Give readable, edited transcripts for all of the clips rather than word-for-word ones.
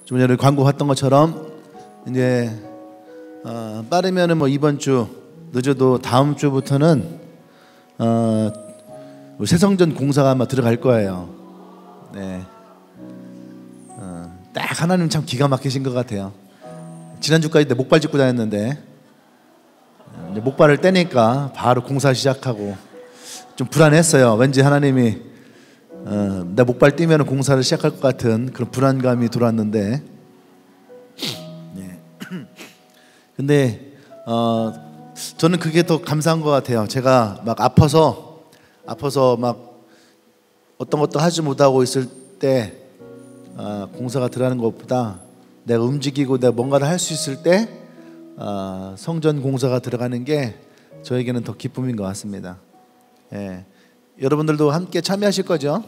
좀 전에 광고 봤던 것처럼 이제 빠르면은 뭐 이번 주 늦어도 다음 주부터는 새성전 공사가 아마 들어갈 거예요. 네. 딱 하나님 참 기가 막히신 것 같아요. 지난주까지 내 목발 짚고 다녔는데 이제 목발을 떼니까 바로 공사 시작하고 좀 불안했어요. 왠지 하나님이 내 목발 떼면 공사를 시작할 것 같은 그런 불안감이 들어왔는데 네. 근데 저는 그게 더 감사한 것 같아요. 제가 막 아파서 막 어떤 것도 하지 못하고 있을 때 공사가 들어가는 것보다 내가 움직이고 내가 뭔가를 할 수 있을 때 성전 공사가 들어가는 게 저에게는 더 기쁨인 것 같습니다. 예. 여러분들도 함께 참여하실 거죠?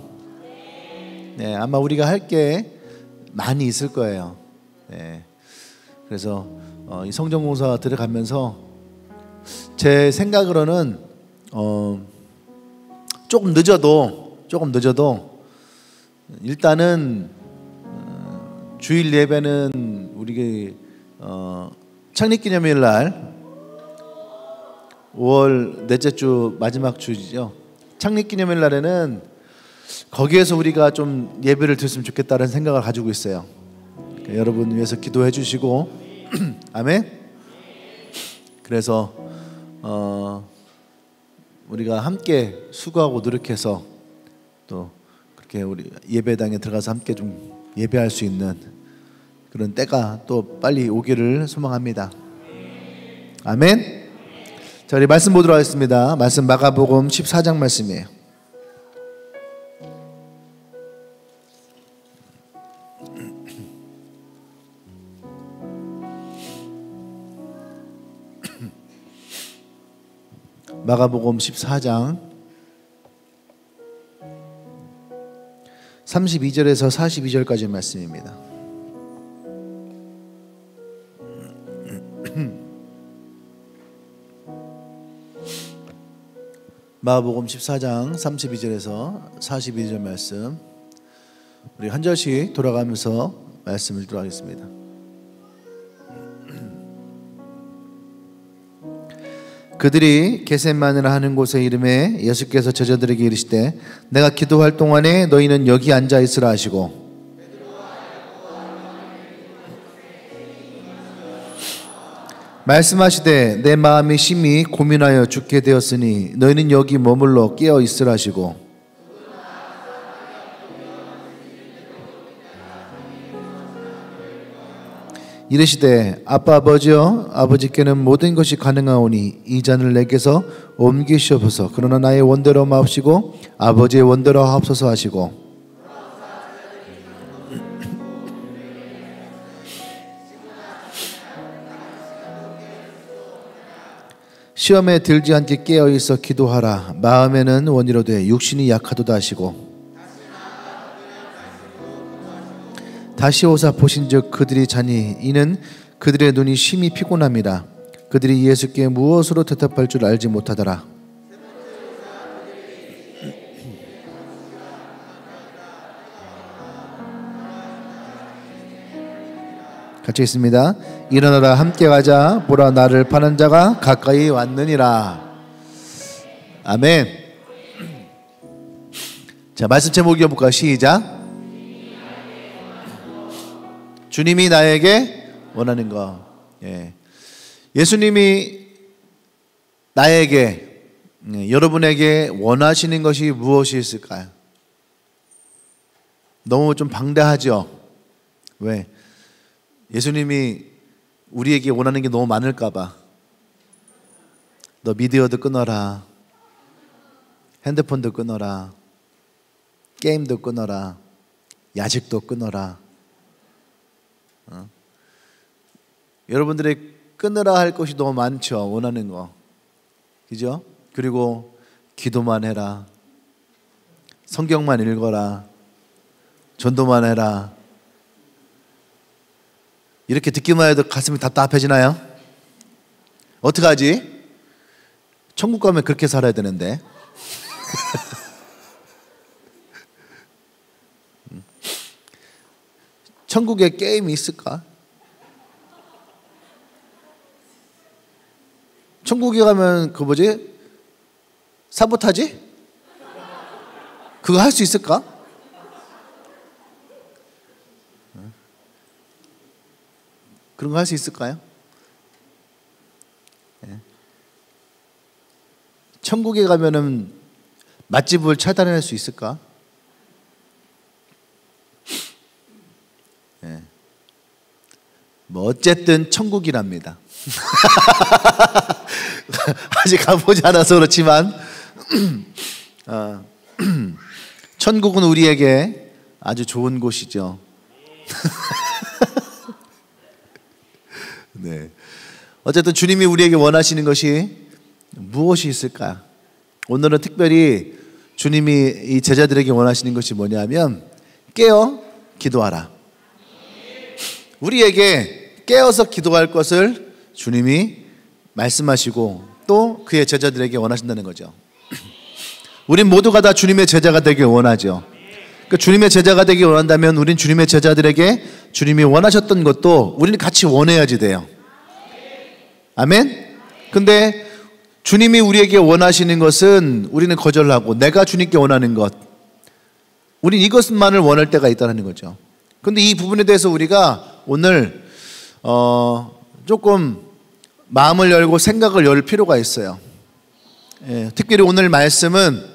네, 아마 우리가 할 게 많이 있을 거예요. 네. 그래서 이 성전 공사가 들어가면서 제 생각으로는 조금 늦어도 일단은 주일 예배는 우리 창립기념일 날 5월 넷째 주 마지막 주죠. 창립기념일 날에는 거기에서 우리가 좀 예배를 드렸으면 좋겠다는 생각을 가지고 있어요. 그러니까 여러분 위해서 기도해 주시고 아멘. 그래서 우리가 함께 수고하고 노력해서 또 그렇게 우리 예배당에 들어가서 함께 좀 예배할 수 있는 그런 때가 또 빨리 오기를 소망합니다. 아멘. 자, 우리 말씀 보도록 하겠습니다. 말씀 마가복음 14장 말씀이에요. 마가복음 14장 32절에서 42절까지 말씀입니다. 마가복음 14장 32절에서 42절 말씀, 우리 한 절씩 돌아가면서 말씀을 듣도록 하겠습니다. 그들이 겟세마네라 하는 곳에 이름에 예수께서 제자들에게 이르시되 내가 기도할 동안에 너희는 여기 앉아 있으라 하시고 말씀하시되 내 마음이 심히 고민하여 죽게 되었으니 너희는 여기 머물러 깨어 있으라 하시고 이르시되 아빠 아버지여 아버지께는 모든 것이 가능하오니 이 잔을 내게서 옮기시옵소서. 그러나 나의 원대로 마옵시고 아버지의 원대로 하옵소서 하시고 시험에 들지 않게 깨어있어 기도하라. 마음에는 원이로되 육신이 약하도다 하시고 다시 오사 보신즉 그들이 자니 이는 그들의 눈이 심히 피곤함이라. 그들이 예수께 무엇으로 대답할 줄 알지 못하더라. 같이 있습니다. 일어나라 함께 가자. 보라 나를 파는 자가 가까이 왔느니라. 아멘. 자, 말씀 제목 읽어볼까요? 시작. 주님이 나에게 원하는 것. 예. 예수님이 나에게, 여러분에게 원하시는 것이 무엇이 있을까요? 너무 좀 방대하죠? 왜? 예수님이 우리에게 원하는 게 너무 많을까봐. 너 미디어도 끊어라. 핸드폰도 끊어라. 게임도 끊어라. 야식도 끊어라. 여러분들이 끊으라 할 것이 너무 많죠. 원하는 거. 그죠? 그리고 기도만 해라. 성경만 읽어라. 전도만 해라. 이렇게 듣기만 해도 가슴이 답답해지나요? 어떡하지? 천국 가면 그렇게 살아야 되는데. 천국에 게임이 있을까? 천국에 가면 그 뭐지? 사보타지? 그거 할 수 있을까? 그런 거 할 수 있을까요? 천국에 가면은 맛집을 차단할 수 있을까? 뭐 어쨌든 천국이랍니다. 아직 가보지 않아서 그렇지만 천국은 우리에게 아주 좋은 곳이죠. 네. 어쨌든 주님이 우리에게 원하시는 것이 무엇이 있을까? 오늘은 특별히 주님이 이 제자들에게 원하시는 것이 뭐냐면 깨어 기도하라. 우리에게 깨어서 기도할 것을 주님이 말씀하시고 또 그의 제자들에게 원하신다는 거죠. 우린 모두가 다 주님의 제자가 되길 원하죠. 그러니까 주님의 제자가 되길 원한다면 우린 주님의 제자들에게 주님이 원하셨던 것도 우리는 같이 원해야지 돼요. 아멘? 근데 주님이 우리에게 원하시는 것은 우리는 거절하고 내가 주님께 원하는 것, 우린 이것만을 원할 때가 있다는 거죠. 근데 이 부분에 대해서 우리가 오늘 조금 마음을 열고 생각을 열 필요가 있어요. 특별히 오늘 말씀은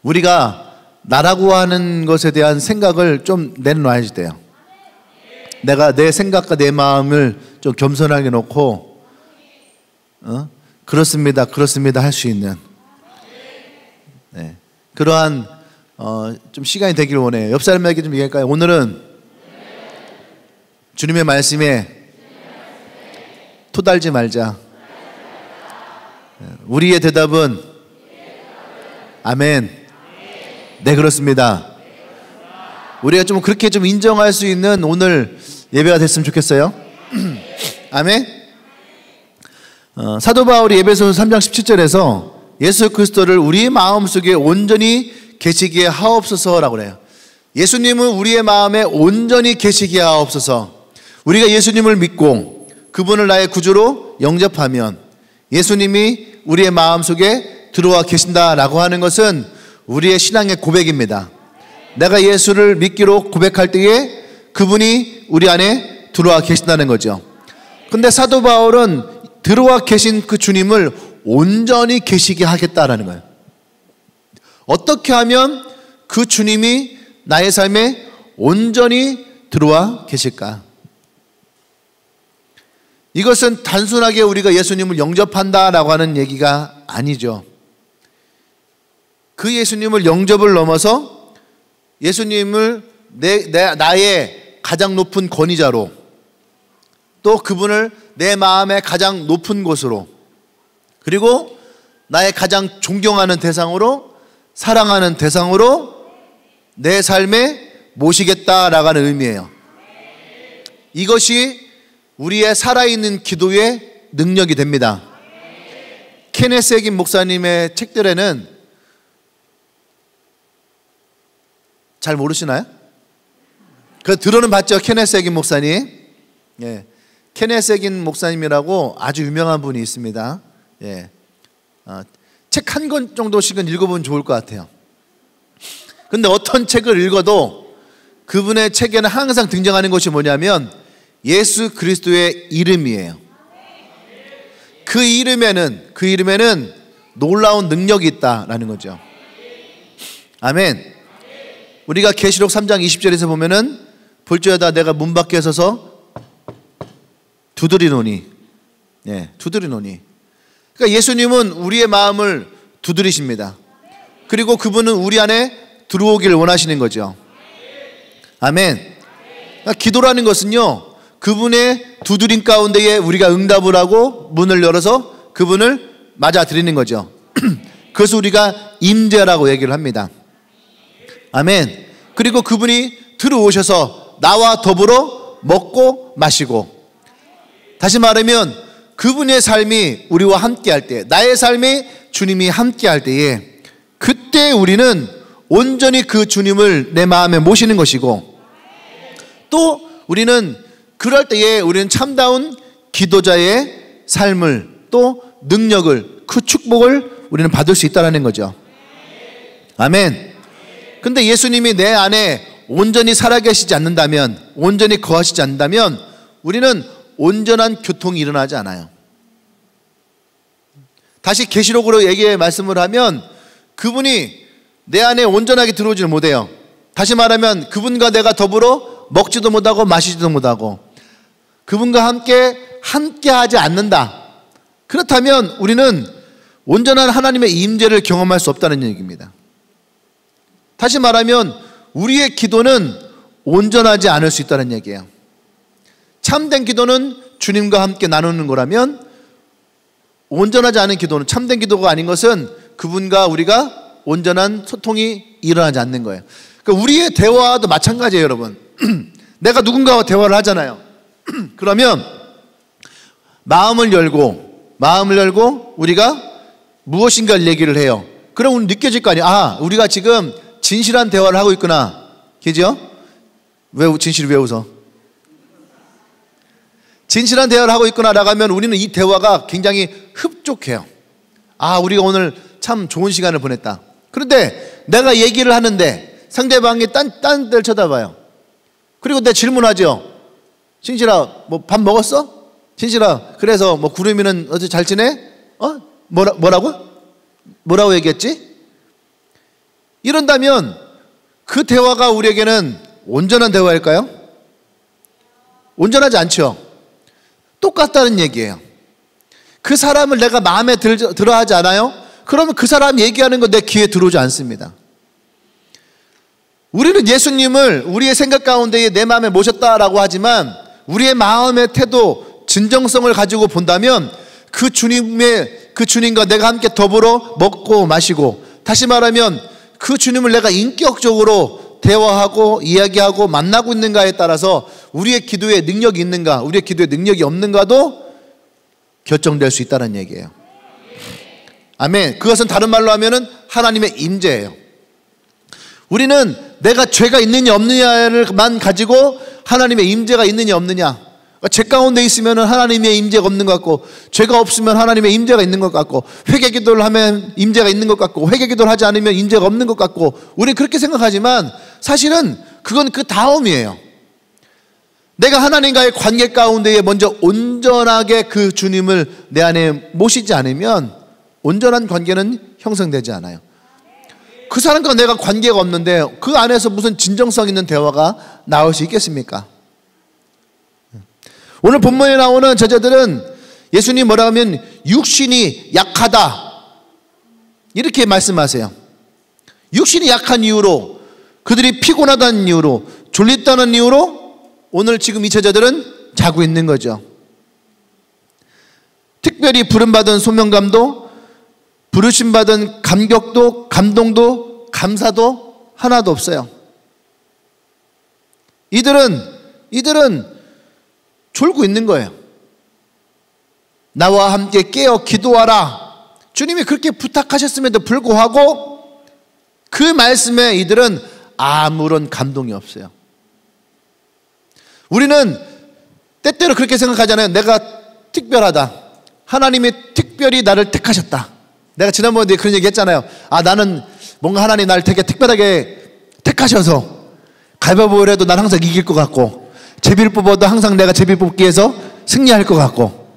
우리가 나라고 하는 것에 대한 생각을 좀 내놔야지 돼요. 내가 내 생각과 내 마음을 좀 겸손하게 놓고 그렇습니다, 그렇습니다 할 수 있는 그러한 좀 시간이 되기를 원해요. 옆 사람에게 좀 얘기할까요? 오늘은 주님의 말씀에 토달지 말자. 우리의 대답은 아멘. 네, 그렇습니다. 우리가 좀 그렇게 좀 인정할 수 있는 오늘 예배가 됐으면 좋겠어요. 아멘. 사도 바울이 에베소서 3장 17절에서 예수 그리스도를 우리의 마음속에 온전히 계시기에 하옵소서라고 그래요. 예수님은 우리의 마음에 온전히 계시기에 하옵소서. 우리가 예수님을 믿고 그분을 나의 구주로 영접하면 예수님이 우리의 마음속에 들어와 계신다라고 하는 것은 우리의 신앙의 고백입니다. 내가 예수를 믿기로 고백할 때에 그분이 우리 안에 들어와 계신다는 거죠. 근데 사도 바울은 들어와 계신 그 주님을 온전히 계시게 하겠다라는 거예요. 어떻게 하면 그 주님이 나의 삶에 온전히 들어와 계실까? 이것은 단순하게 우리가 예수님을 영접한다라고 하는 얘기가 아니죠. 그 예수님을 영접을 넘어서 예수님을 나의 가장 높은 권위자로, 또 그분을 내 마음의 가장 높은 곳으로, 그리고 나의 가장 존경하는 대상으로, 사랑하는 대상으로 내 삶에 모시겠다라고 하는 의미예요. 이것이 우리의 살아있는 기도의 능력이 됩니다. 케네스 해긴 목사님의 책들에는 잘 모르시나요? 그 들어는 봤죠, 케네스 해긴 목사님. 케네스 해긴 목사님이라고 아주 유명한 분이 있습니다. 책 한 권 정도씩은 읽어보면 좋을 것 같아요. 근데 어떤 책을 읽어도 그분의 책에는 항상 등장하는 것이 뭐냐면 예수 그리스도의 이름이에요. 그 이름에는 놀라운 능력이 있다라는 거죠. 아멘. 우리가 계시록 3장 20절에서 보면은 볼지어다 내가 문 밖에 서서 두드리노니. 두드리노니. 그러니까 예수님은 우리의 마음을 두드리십니다. 그리고 그분은 우리 안에 들어오기를 원하시는 거죠. 아멘. 그러니까 기도라는 것은요, 그분의 두드림 가운데에 우리가 응답을 하고 문을 열어서 그분을 맞아들이는 거죠. 그래서 우리가 임재라고 얘기를 합니다. 아멘. 그리고 그분이 들어오셔서 나와 더불어 먹고 마시고, 다시 말하면 그분의 삶이 우리와 함께 할 때, 나의 삶에 주님이 함께 할 때에, 그때 우리는 온전히 그 주님을 내 마음에 모시는 것이고, 또 우리는 그럴 때에 우리는 참다운 기도자의 삶을 또 능력을 그 축복을 우리는 받을 수 있다는 거죠. 아멘. 근데 예수님이 내 안에 온전히 살아계시지 않는다면, 온전히 거하시지 않는다면 우리는 온전한 교통이 일어나지 않아요. 다시 계시록으로 말씀을 하면 그분이 내 안에 온전하게 들어오지는 못해요. 다시 말하면 그분과 내가 더불어 먹지도 못하고 마시지도 못하고 그분과 함께 하지 않는다. 그렇다면 우리는 온전한 하나님의 임재를 경험할 수 없다는 얘기입니다. 다시 말하면 우리의 기도는 온전하지 않을 수 있다는 얘기예요. 참된 기도는 주님과 함께 나누는 거라면 온전하지 않은 기도는, 참된 기도가 아닌 것은 그분과 우리가 온전한 소통이 일어나지 않는 거예요. 그러니까 우리의 대화도 마찬가지예요, 여러분. 내가 누군가와 대화를 하잖아요. 그러면 마음을 열고 우리가 무엇인가를 얘기를 해요. 그럼 우리 느껴질 거 아니에요. 우리가 지금 진실한 대화를 하고 있구나. 그죠? 왜 진실이 왜 웃어? 진실한 대화를 하고 있구나 라고 하면 우리는 이 대화가 굉장히 흡족해요. 우리가 오늘 참 좋은 시간을 보냈다. 그런데 내가 얘기를 하는데 상대방이 딴 데를 쳐다봐요. 그리고 내가 질문하죠. 진실아, 뭐 밥 먹었어? 진실아, 그래서 뭐 구름이는 어제 잘 지내? 뭐라고 얘기했지? 이런다면 그 대화가 우리에게는 온전한 대화일까요? 온전하지 않죠. 똑같다는 얘기예요. 그 사람을 내가 마음에 들어 하지 않아요? 그러면 그 사람 얘기하는 거 내 귀에 들어오지 않습니다. 우리는 예수님을 우리의 생각 가운데에 내 마음에 모셨다라고 하지만 우리의 마음의 태도, 진정성을 가지고 본다면 그 주님과 내가 함께 더불어 먹고 마시고, 다시 말하면 그 주님을 내가 인격적으로 대화하고 이야기하고 만나고 있는가에 따라서 우리의 기도에 능력이 있는가, 우리의 기도에 능력이 없는가도 결정될 수 있다는 얘기예요. 아멘. 그것은 다른 말로 하면은 하나님의 임재예요. 우리는 내가 죄가 있느냐 없느냐를만 가지고 하나님의 임재가 있느냐 없느냐, 죄 가운데 있으면 하나님의 임재가 없는 것 같고, 죄가 없으면 하나님의 임재가 있는 것 같고, 회개 기도를 하면 임재가 있는 것 같고, 회개 기도를 하지 않으면 임재가 없는 것 같고, 우리는 그렇게 생각하지만 사실은 그건 그 다음이에요. 내가 하나님과의 관계 가운데에 먼저 온전하게 그 주님을 내 안에 모시지 않으면 온전한 관계는 형성되지 않아요. 그 사람과 내가 관계가 없는데 그 안에서 무슨 진정성 있는 대화가 나올 수 있겠습니까? 오늘 본문에 나오는 저자들은 예수님 뭐라 하면 육신이 약하다 이렇게 말씀하세요. 육신이 약한 이유로, 그들이 피곤하다는 이유로, 졸립다는 이유로 오늘 지금 이 제자들은 자고 있는 거죠. 특별히 부름받은 소명감도, 부르심받은 감격도, 감동도, 감사도 하나도 없어요. 이들은 졸고 있는 거예요. 나와 함께 깨어 기도하라. 주님이 그렇게 부탁하셨음에도 불구하고 그 말씀에 이들은 아무런 감동이 없어요. 우리는 때때로 그렇게 생각하잖아요. 내가 특별하다. 하나님이 특별히 나를 택하셨다. 내가 지난번에 그런 얘기 했잖아요. 나는 뭔가 하나님 나를 되게 특별하게 택하셔서 가위바위보를 해도 난 항상 이길 것 같고, 제비를 뽑아도 항상 내가 제비 뽑기에서 승리할 것 같고,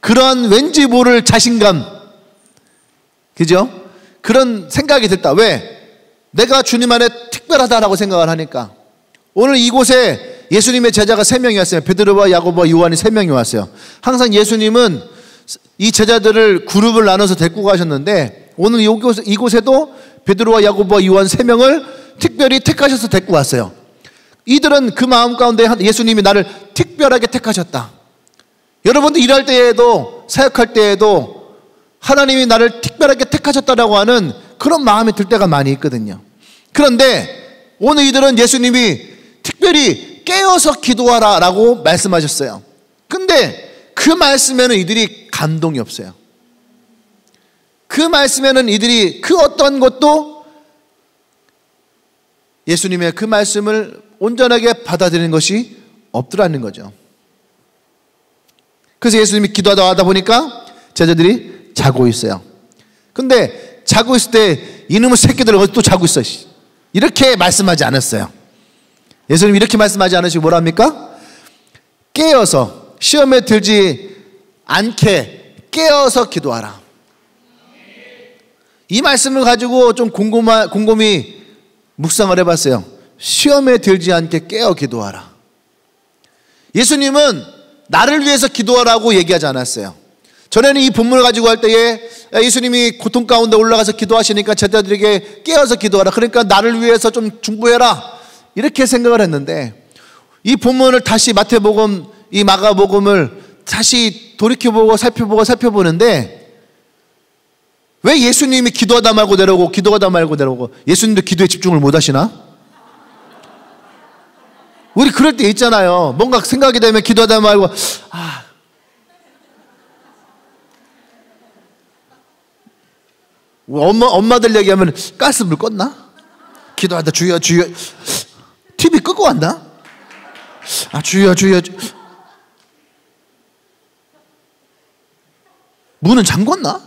그런 왠지 모를 자신감, 그죠? 그런 생각이 들다. 왜? 내가 주님 안에 특별하다라고 생각을 하니까. 오늘 이곳에 예수님의 제자가 3명이 왔어요. 베드로와 야고보와 요한이 3명이 왔어요. 항상 예수님은 이 제자들을 그룹을 나눠서 데리고 가셨는데 오늘 이곳에도 베드로와 야고보와 요한 3명을 특별히 택하셔서 데리고 왔어요. 이들은 그 마음 가운데 예수님이 나를 특별하게 택하셨다. 여러분들 일할 때에도 사역할 때에도 하나님이 나를 특별하게 택하셨다라고 하는 그런 마음이 들 때가 많이 있거든요. 그런데 오늘 이들은 예수님이 특별히 깨어서 기도하라 라고 말씀하셨어요. 근데 그 말씀에는 이들이 감동이 없어요. 그 말씀에는 이들이 그 어떤 것도 예수님의 그 말씀을 온전하게 받아들이는 것이 없더라는 거죠. 그래서 예수님이 기도하다 보니까 제자들이 자고 있어요. 근데 자고 있을 때 이놈의 새끼들 어디 또 자고 있어, 이렇게 말씀하지 않았어요. 예수님이 이렇게 말씀하지 않으시고 뭐라 합니까? 깨어서, 시험에 들지 않게 깨어서 기도하라. 이 말씀을 가지고 좀 곰곰이 묵상을 해봤어요. 시험에 들지 않게 깨어 기도하라. 예수님은 나를 위해서 기도하라고 얘기하지 않았어요. 전에는 이 본문을 가지고 할 때에 예수님이 고통 가운데 올라가서 기도하시니까 제자들에게 깨어서 기도하라, 그러니까 나를 위해서 좀 중보해라, 이렇게 생각을 했는데, 이 본문을 다시 마태복음, 이 마가복음을 다시 돌이켜보고 살펴보는데, 왜 예수님이 기도하다 말고 내려오고 기도하다 말고 내려오고, 예수님도 기도에 집중을 못 하시나? 우리 그럴 때 있잖아요. 뭔가 생각이 되면 기도하다 말고 엄마들 얘기하면 가스불 껐나? 기도하다 주여 주여, TV 끄고 왔나? 주여 주여, 문은 잠궜나?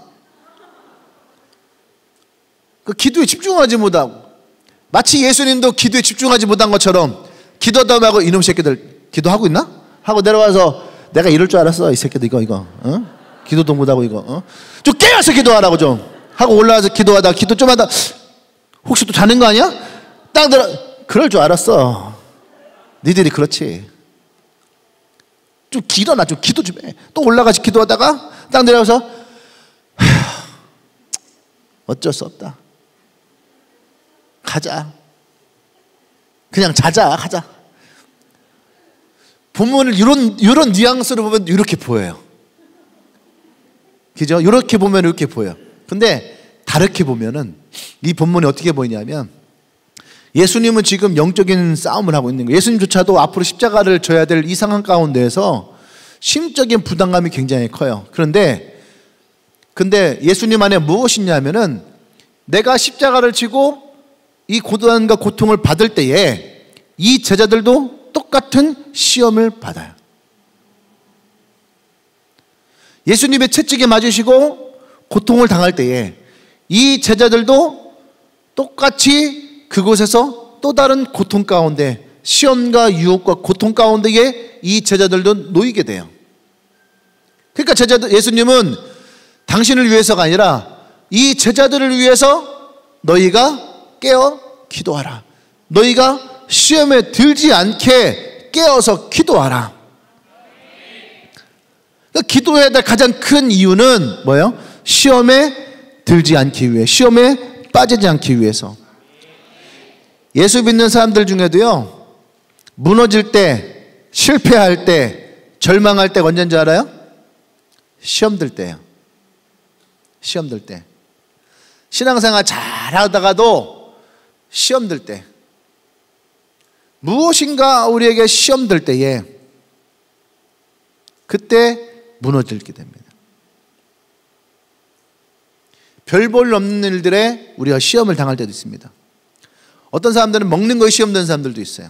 그 기도에 집중하지 못하고, 마치 예수님도 기도에 집중하지 못한 것처럼 기도하다 말고 이놈 새끼들 기도하고 있나? 하고 내려와서 내가 이럴 줄 알았어, 이 새끼들 이거 기도도 못하고 이거 좀 깨어서 기도하라고 좀 하고 올라와서 기도하다 기도 좀 하다 혹시 또 자는 거 아니야? 딱 들어, 그럴 줄 알았어. 니들이 그렇지. 좀 일어나, 좀 기도 좀 해. 또 올라가서 기도하다가 딱 내려와서 어쩔 수 없다, 가자, 그냥 자자, 가자. 본문을 이런 뉘앙스로 보면 이렇게 보여요. 그죠? 이렇게 보면 이렇게 보여. 근데 다르게 보면은 이 본문이 어떻게 보이냐면, 예수님은 지금 영적인 싸움을 하고 있는 거예요. 예수님조차도 앞으로 십자가를 져야 될 이 상황 가운데에서 심적인 부담감이 굉장히 커요. 근데 예수님 안에 무엇이 있냐면은, 내가 십자가를 지고 이 고난과 고통을 받을 때에 이 제자들도 똑같은 시험을 받아요. 예수님의 채찍에 맞으시고 고통을 당할 때에 이 제자들도 똑같이 그곳에서 또 다른 고통 가운데, 시험과 유혹과 고통 가운데에 이 제자들도 놓이게 돼요. 그러니까 예수님은 당신을 위해서가 아니라 이 제자들을 위해서 너희가 깨어 기도하라, 너희가 시험에 들지 않게 깨어서 기도하라. 그러니까 기도해야 될 가장 큰 이유는 뭐예요? 시험에 들지 않기 위해, 시험에 빠지지 않기 위해서. 예수 믿는 사람들 중에도요, 무너질 때, 실패할 때, 절망할 때가 언제인지 알아요? 시험 들 때예요. 시험 들 때. 신앙생활 잘하다가도 시험 들 때, 무엇인가 우리에게 시험 들 때에 그때 무너지게 됩니다. 별 볼 없는 일들에 우리가 시험을 당할 때도 있습니다. 어떤 사람들은 먹는 거에 시험 드는 사람들도 있어요.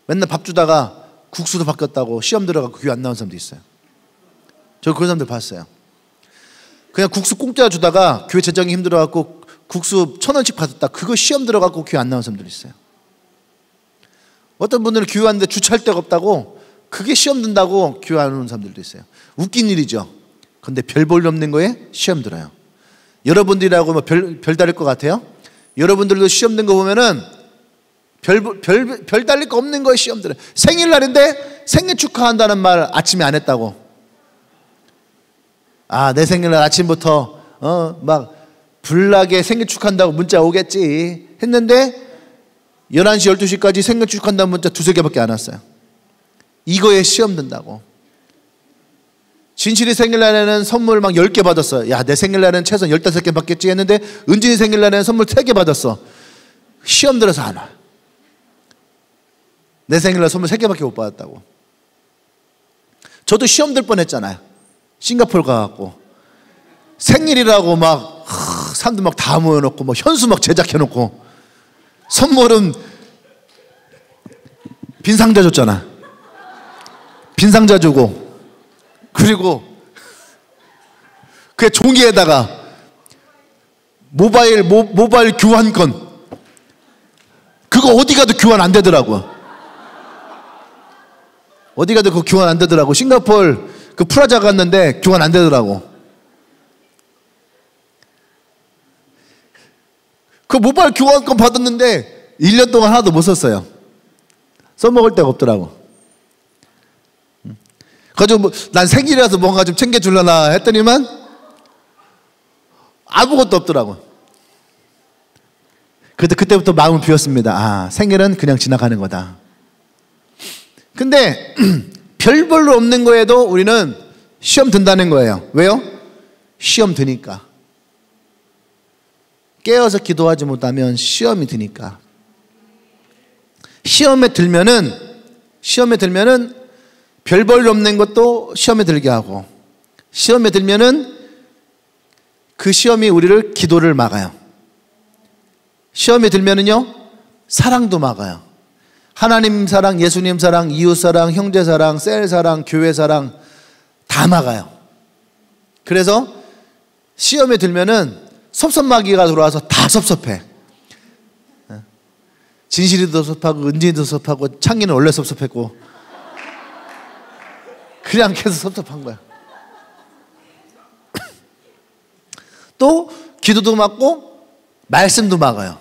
맨날 밥 주다가 국수도 바뀌었다고 시험 들어가고 교회 안 나온 사람도 있어요. 저 그런 사람들 봤어요. 그냥 국수 공짜 주다가 교회 재정이 힘들어갖고 국수 1,000원씩 받았다, 그거 시험 들어갖고 교회 안 나온 사람들 있어요. 어떤 분들은 교회 왔는데 주차할 데가 없다고 그게 시험 든다고 교회 안 오는 사람들도 있어요. 웃긴 일이죠. 근데 별 볼 없는 거에 시험 들어요. 여러분들이라고 뭐 별 달릴 것 같아요? 여러분들도 시험 든 거 보면은 별 달릴 거 없는 거에 시험 들어요. 생일날인데 생일 축하한다는 말 아침에 안 했다고. 내 생일날 아침부터 막 불나게 생일 축하한다고 문자 오겠지 했는데 11시 12시까지 생일 축하한다는 문자 2-3개밖에 안 왔어요. 이거에 시험 든다고. 진실이 생일날에는 선물 막 10개 받았어요. 야, 내 생일날에는 최소한 15개 받겠지 했는데 은진이 생일날에는 선물 3개 받았어. 시험 들어서 안 와. 내 생일날 선물 3개밖에 못 받았다고. 저도 시험 들 뻔했잖아요. 싱가포르 가갖고 생일이라고 막 사람들 막 다 모여놓고 뭐 현수 막 제작해놓고 선물은 빈 상자 줬잖아. 빈 상자 주고, 그리고 그 종이에다가 모바일 교환권, 그거 어디 가도 교환 안 되더라고. 어디 가도 그거 교환 안 되더라고. 싱가포르 그 프라자 갔는데 교환 안 되더라고. 그 모바일 교환권 받았는데 1년 동안 하나도 못 썼어요. 써먹을 데가 없더라고. 그래가지고 뭐 난 생일이라서 뭔가 좀 챙겨주려나 했더니만 아무것도 없더라고. 그때부터 마음을 비웠습니다. 아, 생일은 그냥 지나가는 거다. 근데 별볼로 없는 거에도 우리는 시험 든다는 거예요. 왜요? 시험 드니까. 깨어서 기도하지 못하면 시험이 드니까. 시험에 들면은 별볼로 없는 것도 시험에 들게 하고, 시험에 들면은 그 시험이 우리를 기도를 막아요. 시험에 들면은요, 사랑도 막아요. 하나님 사랑, 예수님 사랑, 이웃 사랑, 형제 사랑, 셀 사랑, 교회 사랑 다 막아요. 그래서 시험에 들면은 섭섭마귀가 들어와서 다 섭섭해. 진실이도 섭섭하고 은진이도 섭섭하고 창기는 원래 섭섭했고 그냥 계속 섭섭한 거야. 또 기도도 막고 말씀도 막아요.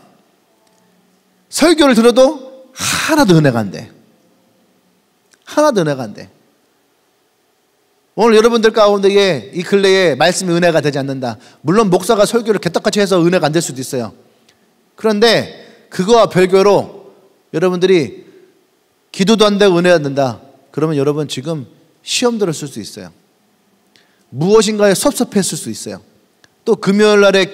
설교를 들어도 하나도 은혜가 안 돼. 하나도 은혜가 안 돼. 오늘 여러분들 가운데 이 근래에 말씀이 은혜가 되지 않는다. 물론 목사가 설교를 개떡같이 해서 은혜가 안 될 수도 있어요. 그런데 그거와 별개로 여러분들이 기도도 안 되고 은혜가 안 된다. 그러면 여러분 지금 시험 들었을 수 있어요. 무엇인가에 섭섭했을 수 있어요. 또 금요일 날에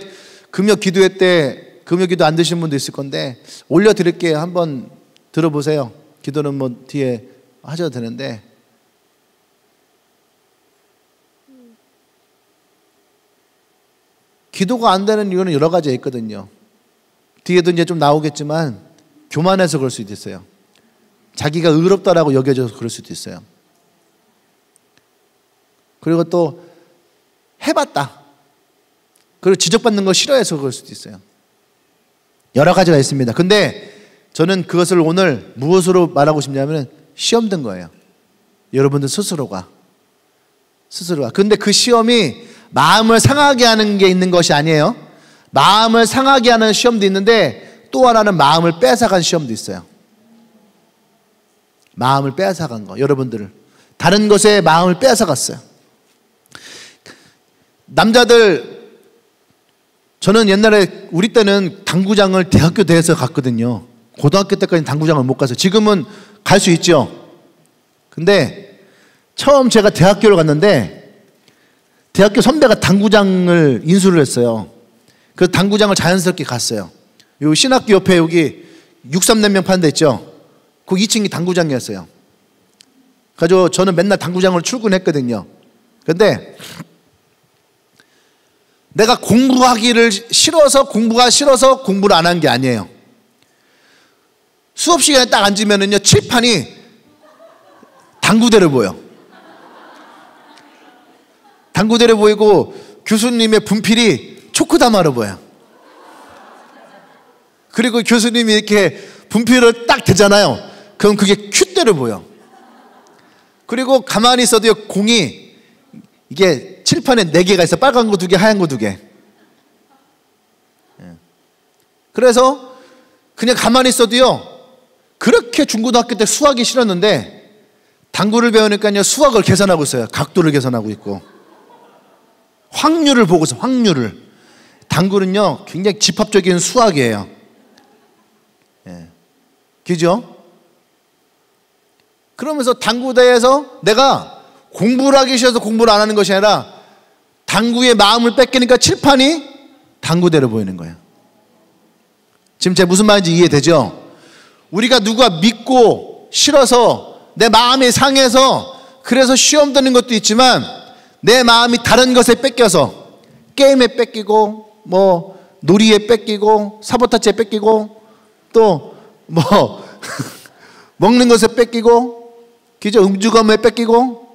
금요 기도회 때 금요 기도 안 드신 분도 있을 건데 올려드릴게요. 한번 들어보세요. 기도는 뭐 뒤에 하셔도 되는데, 기도가 안 되는 이유는 여러 가지가 있거든요. 뒤에도 이제 좀 나오겠지만 교만해서 그럴 수도 있어요. 자기가 의롭다라고 여겨져서 그럴 수도 있어요. 그리고 또 해봤다, 그리고 지적받는 거 싫어해서 그럴 수도 있어요. 여러 가지가 있습니다. 근데 저는 그것을 오늘 무엇으로 말하고 싶냐면 시험 든 거예요. 여러분들 스스로가. 근데 그 시험이 마음을 상하게 하는 게 있는 것이 아니에요. 마음을 상하게 하는 시험도 있는데 또 하나는 마음을 뺏어간 시험도 있어요. 마음을 뺏어간 거. 여러분들 다른 것에 마음을 뺏어갔어요. 남자들, 저는 옛날에 우리 때는 당구장을 대학교 대에서 갔거든요. 고등학교 때까지 당구장을 못 가서, 지금은 갈 수 있죠. 근데 처음 제가 대학교를 갔는데 대학교 선배가 당구장을 인수를 했어요. 그 당구장을 자연스럽게 갔어요. 요 신학교 옆에 여기 63냉면 파는 데 있죠. 그 2층이 당구장이었어요. 그래서 저는 맨날 당구장을 출근했거든요. 근데 내가 공부가 싫어서 공부를 안 한 게 아니에요. 수업 시간에 딱 앉으면은요, 칠판이 당구대로 보여. 당구대로 보이고 교수님의 분필이 초코다마로 보여. 그리고 교수님이 이렇게 분필을 딱 대잖아요. 그럼 그게 큐대로 보여. 그리고 가만히 있어도 공이 이게 칠판에 4개가 있어. 빨간 거 2개, 하얀 거 2개. 그래서 그냥 가만히 있어도요, 그렇게 중고등학교 때 수학이 싫었는데 당구를 배우니까요, 수학을 계산하고 있어요. 각도를 계산하고 있고 확률을 보고서, 확률을. 당구는요 굉장히 집합적인 수학이에요. 그죠? 그러면서 당구대에서 내가 공부를 하기 싫어서 공부를 안 하는 것이 아니라 당구의 마음을 뺏기니까 칠판이 당구대로 보이는 거예요. 지금 제가 무슨 말인지 이해되죠? 우리가 누가 믿고 싫어서 내 마음이 상해서 그래서 시험 드는 것도 있지만, 내 마음이 다른 것에 뺏겨서 게임에 뺏기고 뭐 놀이에 뺏기고 사보타치에 뺏기고 또 뭐 먹는 것에 뺏기고, 그죠? 음주감에 뺏기고,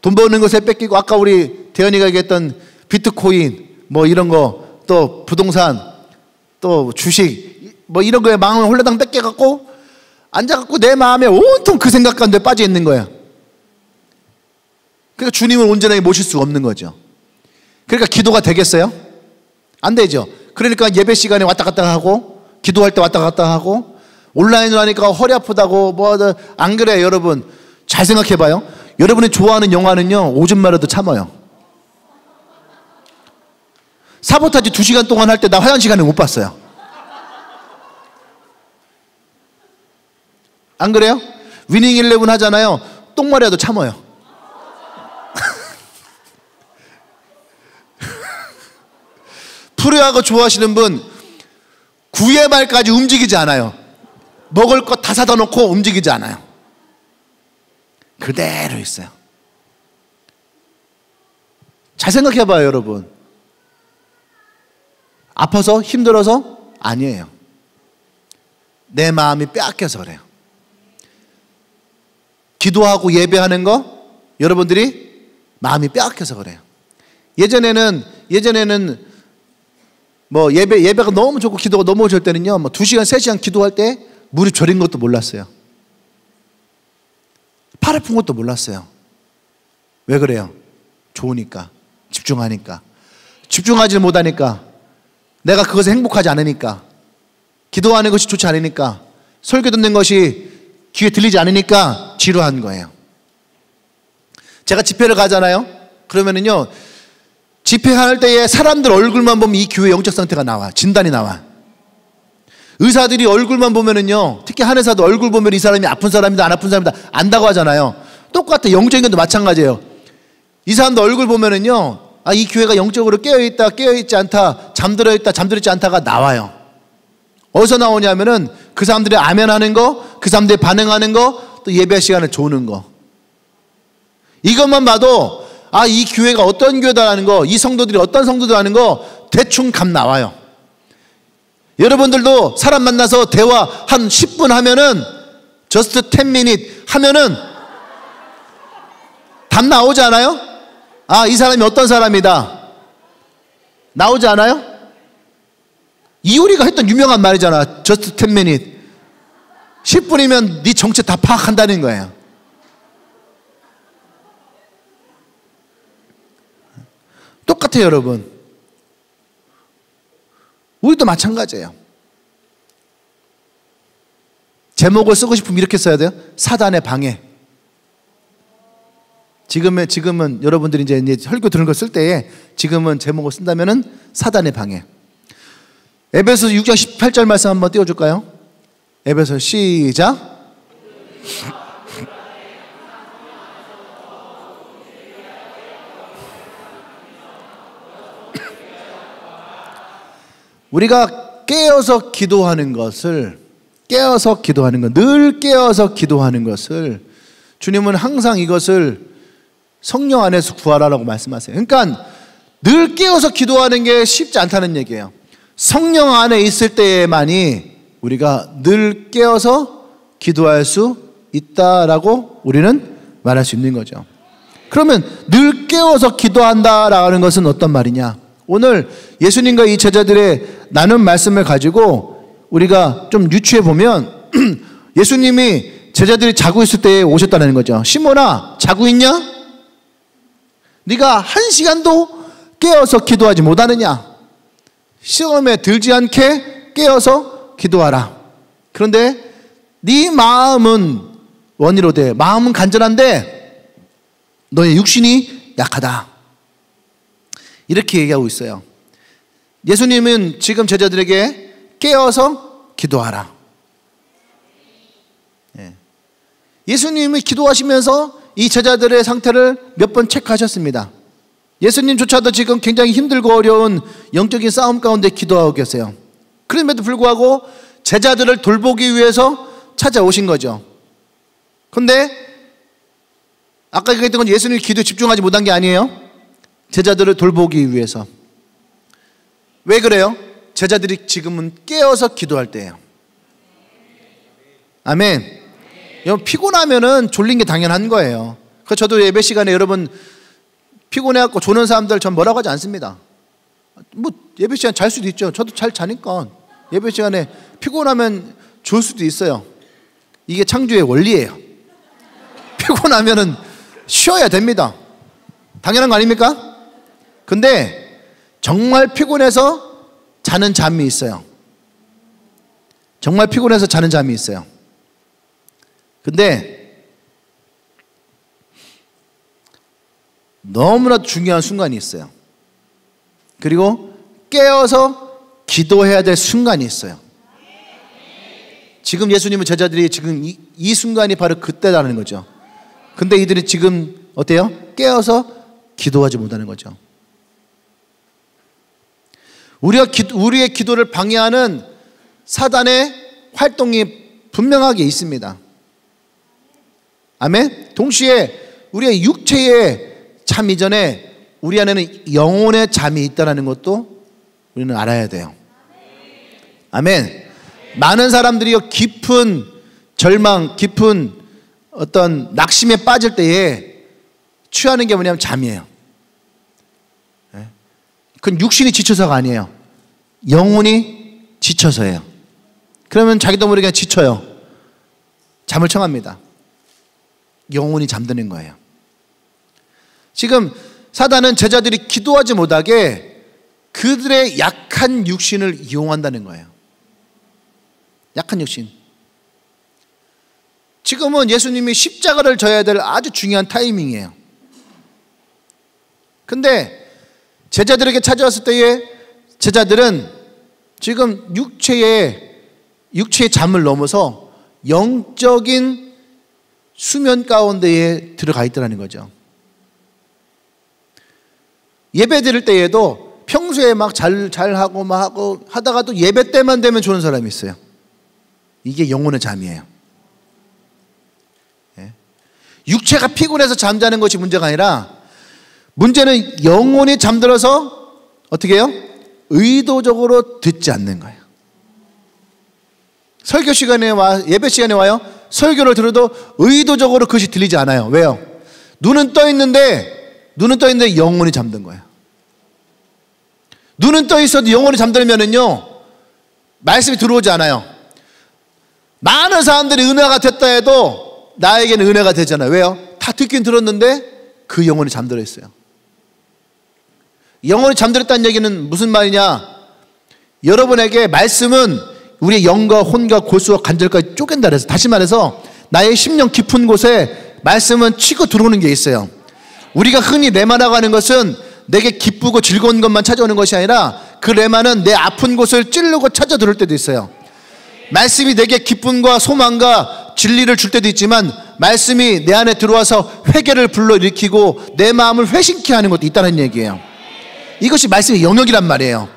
돈 버는 것에 뺏기고, 아까 우리 대현이가 얘기했던 비트코인, 뭐 이런 거, 또 부동산, 또 주식, 뭐 이런 거에 마음을 홀라당 뺏겨갖고, 앉아갖고 내 마음에 온통 그 생각 가운데 빠져 있는 거야. 그러니까 주님을 온전하게 모실 수가 없는 거죠. 그러니까 기도가 되겠어요? 안 되죠. 그러니까 예배 시간에 왔다 갔다 하고, 기도할 때 왔다 갔다 하고, 온라인으로 하니까 허리 아프다고, 뭐, 안 그래요, 여러분? 잘 생각해 봐요. 여러분이 좋아하는 영화는요, 오줌마려도 참아요. 사보타지 2시간 동안 할 때 나 화장실 가는 거 못 봤어요. 안 그래요? 위닝 11 하잖아요. 똥마려도 참아요. 프로야구 좋아하시는 분 9회 말까지 움직이지 않아요. 먹을 것 다 사다 놓고 움직이지 않아요. 그대로 있어요. 잘 생각해 봐요, 여러분. 아파서 힘들어서? 아니에요. 내 마음이 빼앗겨서 그래요. 기도하고 예배하는 거 여러분들이 마음이 빼앗겨서 그래요. 예전에는 뭐 예배가 너무 좋고 기도가 너무 좋을 때는요, 뭐 2시간 3시간 기도할 때 무릎 저린 것도 몰랐어요. 팔 아픈 것도 몰랐어요. 왜 그래요? 좋으니까, 집중하니까. 집중하지 못하니까, 내가 그것에 행복하지 않으니까, 기도하는 것이 좋지 않으니까, 설교 듣는 것이 귀에 들리지 않으니까 지루한 거예요. 제가 집회를 가잖아요. 그러면은요, 집회할 때에 사람들 얼굴만 보면 이 교회 영적 상태가 나와. 진단이 나와. 의사들이 얼굴만 보면은요, 특히 한 의사도 얼굴 보면 이 사람이 아픈 사람이다 안 아픈 사람이다 안다고 하잖아요. 똑같아. 영적인 것도 마찬가지예요. 이 사람도 얼굴 보면은요, 아, 이 교회가 영적으로 깨어있다 깨어있지 않다, 잠들어있다 잠들어있지 않다가 나와요. 어디서 나오냐면은 그 사람들이 아멘 하는 거, 그 사람들이 반응하는 거, 또 예배 시간을 조는 거. 이것만 봐도 아, 이 교회가 어떤 교회다라는 거, 이 성도들이 어떤 성도들하는 거 대충 감 나와요. 여러분들도 사람 만나서 대화 한 10분 하면은, just 10 minute 하면은 답 나오지 않아요? 아, 이 사람이 어떤 사람이다 나오지 않아요? 이효리가 했던 유명한 말이잖아. just 10 minute. 10분이면 네 정체 다 파악한다는 거예요. 똑같아요, 여러분. 우리도 마찬가지예요. 제목을 쓰고 싶으면 이렇게 써야 돼요. 사단의 방해. 지금은 여러분들이 이제 설교 들은 거 쓸 때에 지금은 제목을 쓴다면은 사단의 방해. 에베소서 6장 18절 말씀 한번 띄워줄까요? 에베소 시작. 우리가 깨어서 기도하는 것을, 늘 깨어서 기도하는 것을, 주님은 항상 이것을 성령 안에서 구하라라고 말씀하세요. 그러니까 늘 깨어서 기도하는 게 쉽지 않다는 얘기예요. 성령 안에 있을 때에만이 우리가 늘 깨어서 기도할 수 있다라고 우리는 말할 수 있는 거죠. 그러면 늘 깨어서 기도한다라는 것은 어떤 말이냐? 오늘 예수님과 이 제자들의 나눈 말씀을 가지고 우리가 좀 유추해 보면 예수님이 제자들이 자고 있을 때 오셨다는 거죠. 시몬아, 자고 있냐? 네가 1시간도 깨어서 기도하지 못하느냐? 시험에 들지 않게 깨어서 기도하라. 그런데 네 마음은 원이로되, 마음은 간절한데 너의 육신이 약하다. 이렇게 얘기하고 있어요. 예수님은 지금 제자들에게 깨어서 기도하라. 예수님이 기도하시면서 이 제자들의 상태를 몇 번 체크하셨습니다. 예수님조차도 지금 굉장히 힘들고 어려운 영적인 싸움 가운데 기도하고 계세요. 그럼에도 불구하고 제자들을 돌보기 위해서 찾아오신 거죠. 그런데 아까 얘기했던 건 예수님이 기도에 집중하지 못한 게 아니에요. 제자들을 돌보기 위해서. 왜 그래요? 제자들이 지금은 깨어서 기도할 때예요. 아멘. 여러분 피곤하면은 졸린 게 당연한 거예요. 그래서 저도 예배 시간에 여러분 피곤해갖고 조는 사람들 전 뭐라고 하지 않습니다. 뭐 예배 시간 잘 수도 있죠. 저도 잘 자니까 예배 시간에 피곤하면 졸 수도 있어요. 이게 창조의 원리예요. 피곤하면은 쉬어야 됩니다. 당연한 거 아닙니까? 근데 정말 피곤해서 자는 잠이 있어요. 정말 피곤해서 자는 잠이 있어요. 근데 너무나 중요한 순간이 있어요. 그리고 깨어서 기도해야 될 순간이 있어요. 지금 예수님은 제자들이 지금 이 순간이 바로 그때라는 거죠. 근데 이들이 지금 어때요? 깨어서 기도하지 못하는 거죠. 우리의 기도를 방해하는 사단의 활동이 분명하게 있습니다. 아멘? 동시에 우리의 육체의 잠 이전에 우리 안에는 영혼의 잠이 있다는 것도 우리는 알아야 돼요. 아멘. 많은 사람들이 깊은 절망, 깊은 어떤 낙심에 빠질 때에 취하는 게 뭐냐면 잠이에요. 그건 육신이 지쳐서가 아니에요. 영혼이 지쳐서예요. 그러면 자기도 모르게 그냥 지쳐요. 잠을 청합니다. 영혼이 잠드는 거예요. 지금 사단은 제자들이 기도하지 못하게 그들의 약한 육신을 이용한다는 거예요. 약한 육신. 지금은 예수님이 십자가를 져야 될 아주 중요한 타이밍이에요. 근데 제자들에게 찾아왔을 때에 제자들은 지금 육체의 잠을 넘어서 영적인 수면 가운데에 들어가 있더라는 거죠. 예배 드릴 때에도 평소에 막 잘하고 막 하고 하다가도 예배 때만 되면 조는 사람이 있어요. 이게 영혼의 잠이에요. 육체가 피곤해서 잠자는 것이 문제가 아니라 문제는 영혼이 잠들어서 어떻게 해요? 의도적으로 듣지 않는 거예요. 설교 시간에 예배 시간에 와요. 설교를 들어도 의도적으로 그것이 들리지 않아요. 왜요? 눈은 떠 있는데 영혼이 잠든 거예요. 눈은 떠 있어도 영혼이 잠들면은요 말씀이 들어오지 않아요. 많은 사람들이 은혜가 됐다 해도 나에게는 은혜가 되잖아요. 왜요? 다 듣긴 들었는데 그 영혼이 잠들어 있어요. 영혼이 잠들었다는 얘기는 무슨 말이냐? 여러분에게 말씀은 우리의 영과 혼과 골수와 관절까지 쪼갠다 그래서, 다시 말해서 나의 심령 깊은 곳에 말씀은 치고 들어오는 게 있어요. 우리가 흔히 레마라고 하는 것은 내게 기쁘고 즐거운 것만 찾아오는 것이 아니라 그 레마는 내 아픈 곳을 찌르고 찾아 들어올 때도 있어요. 말씀이 내게 기쁨과 소망과 진리를 줄 때도 있지만 말씀이 내 안에 들어와서 회개를 불러일으키고 내 마음을 회심케 하는 것도 있다는 얘기예요. 이것이 말씀의 영역이란 말이에요.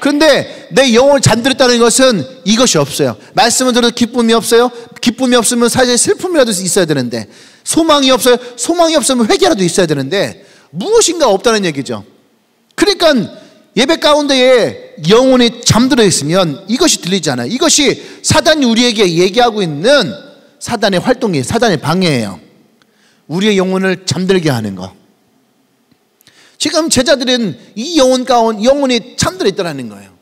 그런데 내 영혼을 잠들었다는 것은 이것이 없어요. 말씀을 들어도 기쁨이 없어요. 기쁨이 없으면 사실 슬픔이라도 있어야 되는데, 소망이 없어요. 소망이 없으면 회개라도 있어야 되는데 무엇인가 없다는 얘기죠. 그러니까 예배 가운데에 영혼이 잠들어 있으면 이것이 들리지 않아요. 이것이 사단이 우리에게 얘기하고 있는 사단의 활동이에요. 사단의 방해예요. 우리의 영혼을 잠들게 하는 거. 지금 제자들은 이 영혼이 잠들어 있다는 거예요.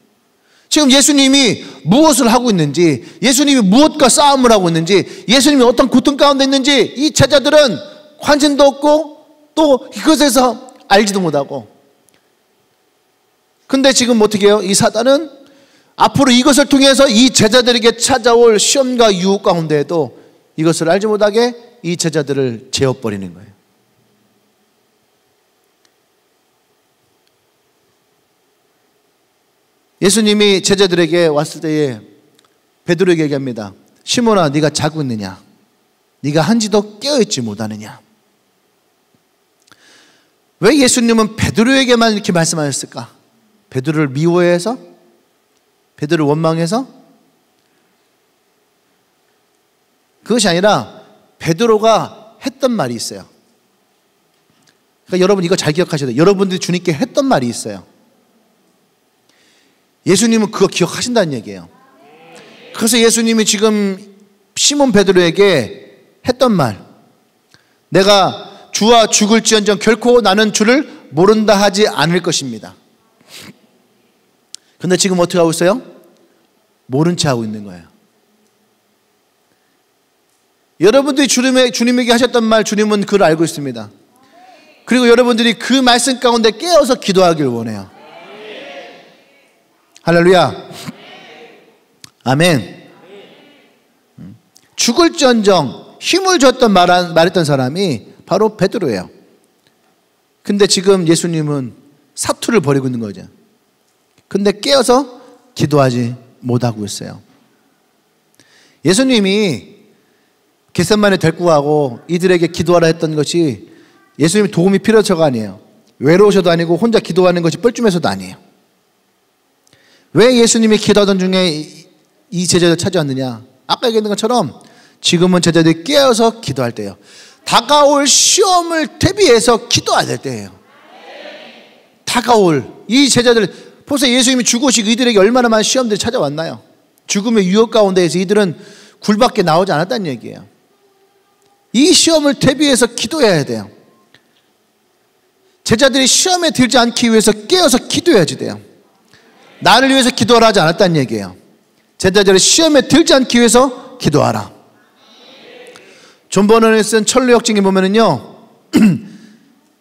지금 예수님이 무엇을 하고 있는지, 예수님이 무엇과 싸움을 하고 있는지, 예수님이 어떤 고통 가운데 있는지 이 제자들은 관심도 없고 또 이것에서 알지도 못하고. 근데 지금 어떻게 해요? 이 사단은 앞으로 이것을 통해서 이 제자들에게 찾아올 시험과 유혹 가운데에도 이것을 알지 못하게 이 제자들을 재워버리는 거예요. 예수님이 제자들에게 왔을 때에 베드로에게 얘기합니다. 시몬아, 네가 자고 있느냐? 네가 한지도 깨어있지 못하느냐? 왜 예수님은 베드로에게만 이렇게 말씀하셨을까? 베드로를 미워해서? 베드로를 원망해서? 그것이 아니라 베드로가 했던 말이 있어요. 그러니까 여러분 이거 잘 기억하셔야 돼요. 여러분들이 주님께 했던 말이 있어요. 예수님은 그거 기억하신다는 얘기예요. 그래서 예수님이 지금 시몬 베드로에게 했던 말, 내가 주와 죽을지언정 결코 나는 주를 모른다 하지 않을 것입니다. 근데 지금 어떻게 하고 있어요? 모른 채 하고 있는 거예요. 여러분들이 주님에게 하셨던 말, 주님은 그걸 알고 있습니다. 그리고 여러분들이 그 말씀 가운데 깨어서 기도하길 원해요. 할렐루야. 아멘. 죽을지언정 힘을 줬던 말했던 사람이 바로 베드로예요. 근데 지금 예수님은 사투를 벌이고 있는 거죠. 근데 깨어서 기도하지 못하고 있어요. 예수님이 겟세마네 데리고 가고 이들에게 기도하라 했던 것이 예수님이 도움이 필요해서가 아니에요. 외로우셔도 아니고 혼자 기도하는 것이 뻘쭘해서도 아니에요. 왜 예수님이 기도하던 중에 이 제자들 찾아왔느냐? 아까 얘기했던 것처럼 지금은 제자들이 깨어서 기도할 때예요. 다가올 시험을 대비해서 기도해야 될 때예요. 다가올 이 제자들, 보세요. 예수님이 죽으시고 이들에게 얼마나 많은 시험들이 찾아왔나요? 죽음의 유혹 가운데에서 이들은 굴밖에 나오지 않았다는 얘기예요. 이 시험을 대비해서 기도해야 돼요. 제자들이 시험에 들지 않기 위해서 깨어서 기도해야지 돼요. 나를 위해서 기도하라 하지 않았다는 얘기예요. 제자들이 시험에 들지 않기 위해서 기도하라. 존 버넌이 쓴 천루역정에 보면은요,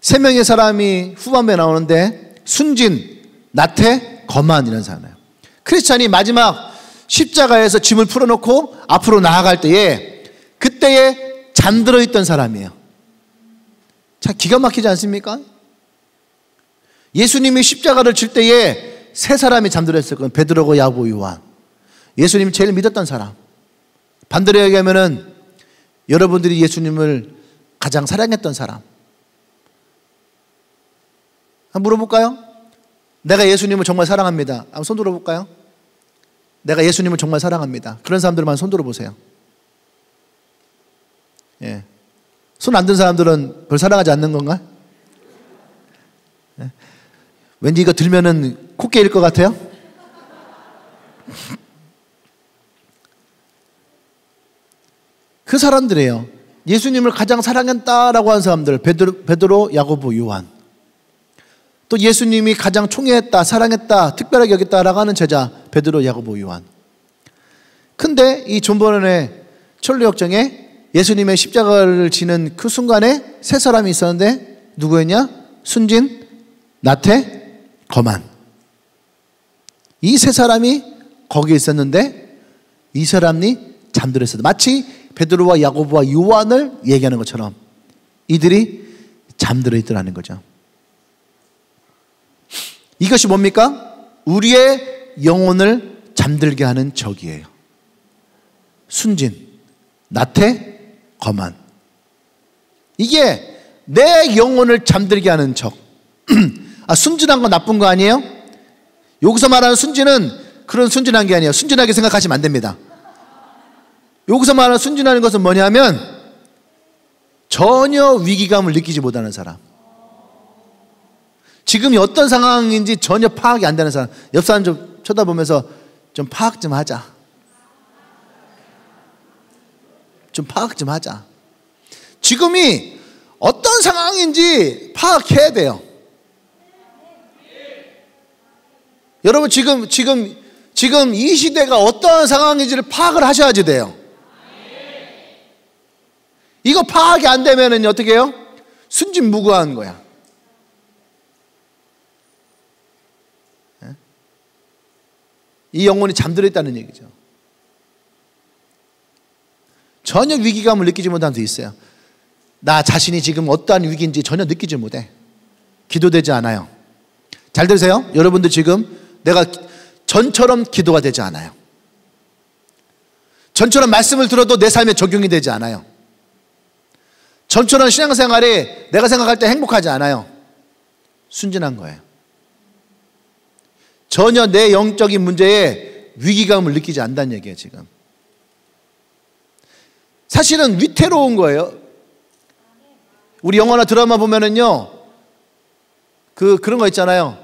세 명의 사람이 후반부에 나오는데 순진, 나태, 거만이라는 사람이에요. 크리스찬이 마지막 십자가에서 짐을 풀어놓고 앞으로 나아갈 때에 그때에 잠들어 있던 사람이에요. 자, 기가 막히지 않습니까? 예수님이 십자가를 질 때에 세 사람이 잠들어 있었거든요. 베드로고 야고보 요한. 예수님이 제일 믿었던 사람. 반대로 얘기하면은 여러분들이 예수님을 가장 사랑했던 사람. 한번 물어볼까요? 내가 예수님을 정말 사랑합니다. 한번 손 들어볼까요? 내가 예수님을 정말 사랑합니다. 그런 사람들만 손 들어보세요. 예. 손 안 든 사람들은 별 사랑하지 않는 건가? 예. 왠지 이거 들면은 코끼리일 것 같아요? 그 사람들이에요. 예수님을 가장 사랑했다라고 하는 사람들, 베드로, 야고보, 요한. 또 예수님이 가장 총애했다, 사랑했다, 특별하게 여겼다라고 하는 제자, 베드로, 야고보, 요한. 근데 이 존 버넌의 천루역정에 예수님의 십자가를 지는 그 순간에 세 사람이 있었는데 누구였냐? 순진, 나태, 거만. 이 세 사람이 거기에 있었는데 이 사람이 잠들어 있었다. 마치 베드로와 야고보와 요한을 얘기하는 것처럼 이들이 잠들어 있더라는 거죠. 이것이 뭡니까? 우리의 영혼을 잠들게 하는 적이에요. 순진, 나태, 거만. 이게 내 영혼을 잠들게 하는 적. 아, 순진한 건 나쁜 거 아니에요? 여기서 말하는 순진은 그런 순진한 게 아니에요. 순진하게 생각하시면 안 됩니다. 여기서 말하는 순진하는 것은 뭐냐면 전혀 위기감을 느끼지 못하는 사람. 지금이 어떤 상황인지 전혀 파악이 안 되는 사람. 옆 사람 좀 쳐다보면서 좀 파악 좀 하자. 좀 파악 좀 하자. 지금이 어떤 상황인지 파악해야 돼요. 여러분 지금 이 시대가 어떤 상황인지를 파악을 하셔야지 돼요. 이거 파악이 안 되면은 어떻게 해요? 순진무구한 거야. 이 영혼이 잠들어 있다는 얘기죠. 전혀 위기감을 느끼지 못한 데 있어요. 나 자신이 지금 어떠한 위기인지 전혀 느끼지 못해. 기도되지 않아요. 잘 들으세요. 여러분들 지금 내가 전처럼 기도가 되지 않아요. 전처럼 말씀을 들어도 내 삶에 적용이 되지 않아요. 전처럼 신앙생활에 내가 생각할 때 행복하지 않아요. 순진한 거예요. 전혀 내 영적인 문제에 위기감을 느끼지 않는다는 얘기예요. 지금 사실은 위태로운 거예요. 우리 영화나 드라마 보면은요, 그런 거 있잖아요.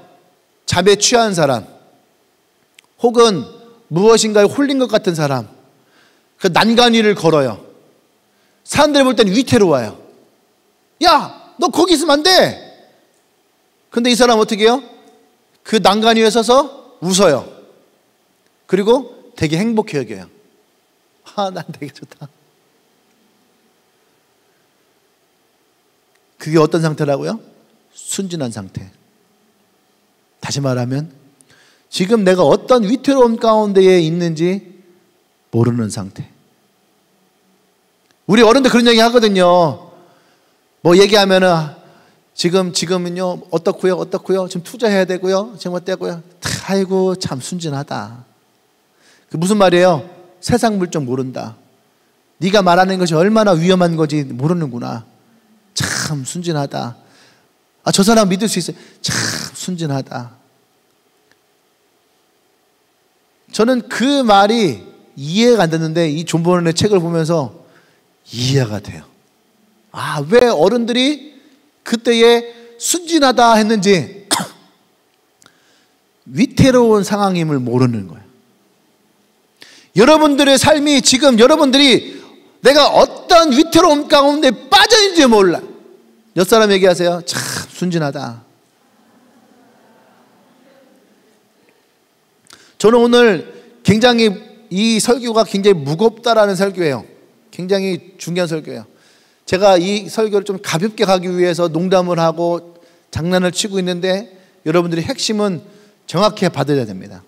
잠에 취한 사람, 혹은 무엇인가에 홀린 것 같은 사람, 그 난간 위를 걸어요. 사람들이 볼 때는 위태로워요. 야, 너 거기 있으면 안 돼. 근데 이 사람 어떻게 해요? 그 난간 위에 서서 웃어요. 그리고 되게 행복해 여겨요. 난 되게 좋다. 그게 어떤 상태라고요? 순진한 상태. 다시 말하면 지금 내가 어떤 위태로움 가운데에 있는지 모르는 상태. 우리 어른들 그런 얘기 하거든요. 뭐 얘기하면은 지금은요 어떻고요? 지금 투자해야 되고요. 지금 어때고요? 아이고 참 순진하다. 그 무슨 말이에요? 세상 물정 모른다. 네가 말하는 것이 얼마나 위험한 건지 모르는구나. 참 순진하다. 저 사람 믿을 수 있어요. 참 순진하다. 저는 그 말이 이해가 안 됐는데 이 존 버넌의 책을 보면서 이해가 돼요. 왜 어른들이 그때에 순진하다 했는지 위태로운 상황임을 모르는 거예요. 여러분들의 삶이 지금 여러분들이 내가 어떤 위태로움 가운데 빠져있는지 몰라. 옆 사람 얘기하세요. 참 순진하다. 저는 오늘 굉장히 이 설교가 굉장히 무겁다라는 설교예요. 굉장히 중요한 설교예요. 제가 이 설교를 좀 가볍게 가기 위해서 농담을 하고 장난을 치고 있는데 여러분들이 핵심은 정확히 받아야 됩니다.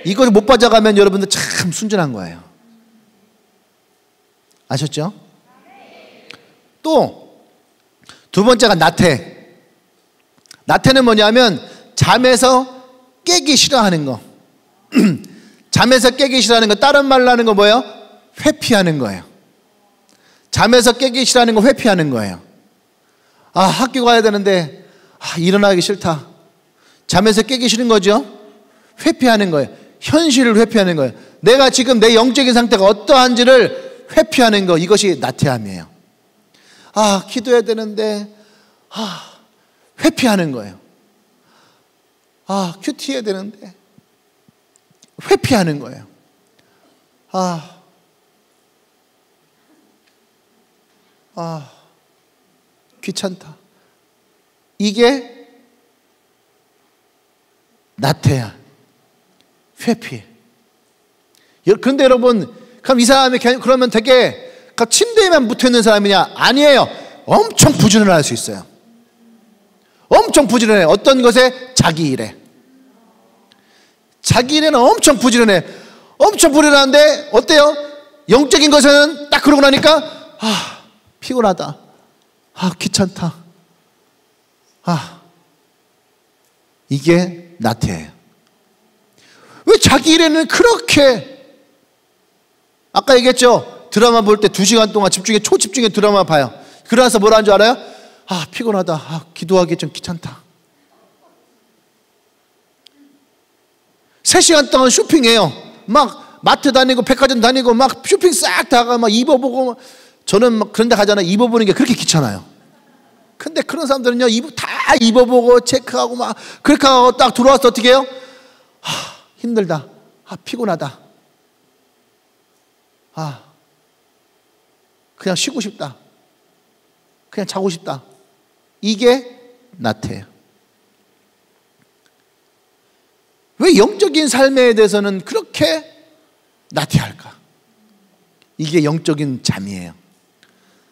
이걸 못 받아가면 여러분들 참 순진한 거예요. 아셨죠? 또 두 번째가 나태. 나태는 뭐냐면 잠에서 깨기 싫어하는 거. 잠에서 깨기 싫어하는 거, 다른 말로 하는 거 뭐예요? 회피하는 거예요. 잠에서 깨기 싫어하는 거 회피하는 거예요. 학교 가야 되는데 일어나기 싫다. 잠에서 깨기 싫은 거죠. 회피하는 거예요. 현실을 회피하는 거예요. 내가 지금 내 영적인 상태가 어떠한지를 회피하는 거, 이것이 나태함이에요. 기도해야 되는데 회피하는 거예요. 큐티해야 되는데 회피하는 거예요. 귀찮다. 이게 나태야. 회피해. 그런데 여러분, 그럼 이 사람이 그러면 되게 침대에만 붙어있는 사람이냐? 아니에요. 엄청 부지런할 수 있어요. 엄청 부지런해. 어떤 것에? 자기 일에. 자기 일에는 엄청 부지런해. 엄청 부지런한데 어때요? 영적인 것은 딱 그러고 나니까 피곤하다. 귀찮다. 이게 나태해요. 왜 자기 일에는 그렇게, 아까 얘기했죠? 드라마 볼 때 2시간 동안 초집중해 드라마 봐요. 그러나서 뭐라는 줄 알아요? 피곤하다. 기도하기 좀 귀찮다. 3시간 동안 쇼핑해요. 막 마트 다니고 백화점 다니고 막 쇼핑 싹 다가 막 입어보고. 저는 막 그런 데 가잖아요. 입어보는 게 그렇게 귀찮아요. 근데 그런 사람들은요, 다 입어보고 체크하고 막 그렇게 하고 딱 들어와서 어떻게 해요? 힘들다. 피곤하다. 그냥 쉬고 싶다. 그냥 자고 싶다. 이게 나태해요. 왜 영적인 삶에 대해서는 그렇게 나태할까? 이게 영적인 잠이에요.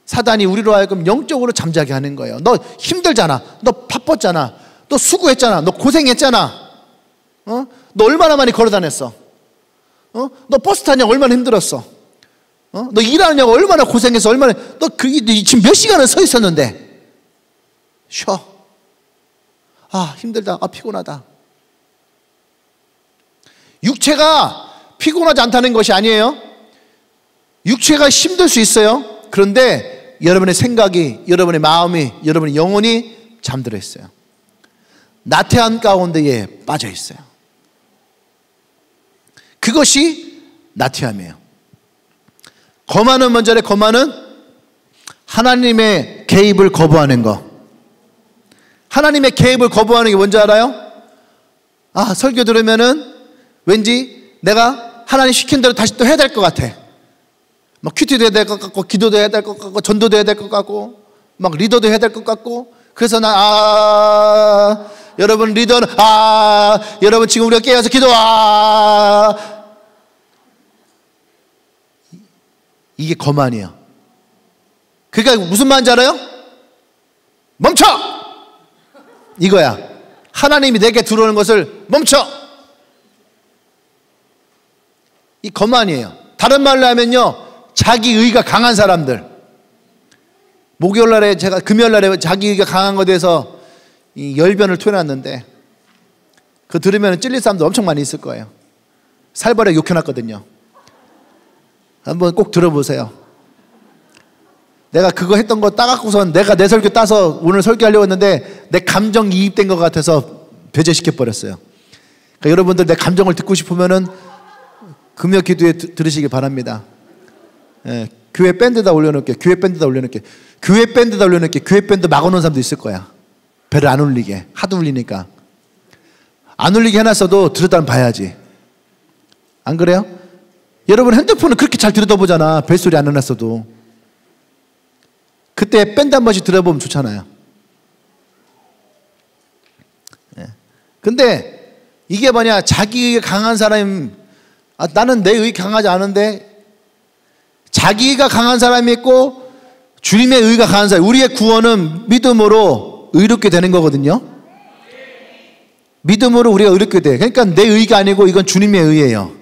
사단이 우리로 하여금 영적으로 잠자게 하는 거예요. 너 힘들잖아. 너 바빴잖아. 너 수고했잖아. 너 고생했잖아. 너 얼마나 많이 걸어 다녔어. 너 버스 타냐고 얼마나 힘들었어. 너 일하느냐고 얼마나 고생해서 얼마나, 너 지금 몇 시간을 서 있었는데. 쉬어. 힘들다. 피곤하다. 육체가 피곤하지 않다는 것이 아니에요. 육체가 힘들 수 있어요. 그런데 여러분의 생각이, 여러분의 마음이, 여러분의 영혼이 잠들어 있어요. 나태한 가운데에 빠져 있어요. 그것이 나태함이에요. 거만은 먼저래. 거만은 하나님의 개입을 거부하는 거. 하나님의 개입을 거부하는 게 뭔지 알아요? 설교 들으면은 왠지 내가 하나님 시킨 대로 다시 또 해야 될 것 같아. 막 큐티도 해야 될 것 같고, 기도도 해야 될 것 같고, 전도도 해야 될 것 같고, 막 리더도 해야 될 것 같고. 그래서 여러분 리더는 여러분 지금 우리가 깨어서 기도 이게 거만이에요. 그러니까 무슨 말인지 알아요? 멈춰! 이거야. 하나님이 내게 들어오는 것을 멈춰! 이 거만이에요. 다른 말로 하면요, 자기 의가 강한 사람들. 목요일날에 제가 금요일날에 자기 의가 강한 것에 대해서 이 열변을 토해놨는데, 그거 들으면 찔릴 사람도 엄청 많이 있을 거예요. 살벌하게 욕해놨거든요. 한번 꼭 들어보세요. 내가 그거 했던 거 따갖고선 내가 내 설교 따서 오늘 설교하려고 했는데 내 감정 이입된 것 같아서 배제시켜 버렸어요. 그러니까 여러분들 내 감정을 듣고 싶으면은 금요 기도에 들으시기 바랍니다. 예, 교회 밴드다 올려놓을게. 교회 밴드다 올려놓을게. 교회 밴드다 올려놓을게. 교회 밴드 막아놓은 사람도 있을 거야. 배를 안 울리게. 하도 울리니까. 안 울리게 해놨어도 들여다 봐야지. 안 그래요? 여러분 핸드폰은 그렇게 잘 들여다보잖아. 벨소리 안 해놨어도. 그때 밴드 한 번씩 들어보면 좋잖아요. 예. 근데 이게 뭐냐, 자기의가 강한 사람, 나는 내 의 강하지 않은데, 자기가 강한 사람이 있고 주님의 의가 강한 사람. 우리의 구원은 믿음으로 의롭게 되는 거거든요. 믿음으로 우리가 의롭게 돼. 그러니까 내 의가 아니고 이건 주님의 의예요.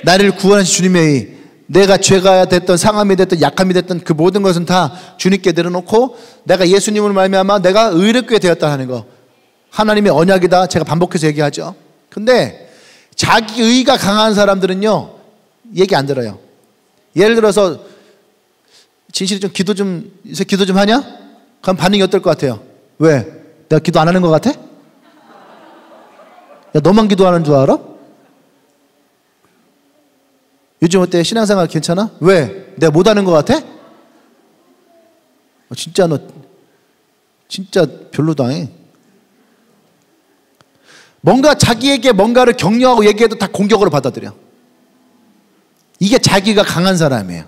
나를 구원하신 주님의 의. 내가 죄가 됐던 상함이 됐던 약함이 됐던 그 모든 것은 다 주님께 내려놓고 내가 예수님을 말미암아 내가 의롭게 되었다 하는 거. 하나님의 언약이다. 제가 반복해서 얘기하죠. 근데 자기 의가 강한 사람들은요, 얘기 안 들어요. 예를 들어서 진실이 좀 기도 좀 하냐? 그럼 반응이 어떨 것 같아요? 왜? 내가 기도 안 하는 것 같아? 야, 너만 기도하는 줄 알아? 요즘 어때? 신앙생활 괜찮아? 왜? 내가 못하는 것 같아? 진짜 너 진짜 별로다. 뭔가 자기에게 뭔가를 격려하고 얘기해도 다 공격으로 받아들여. 이게 자기가 강한 사람이에요.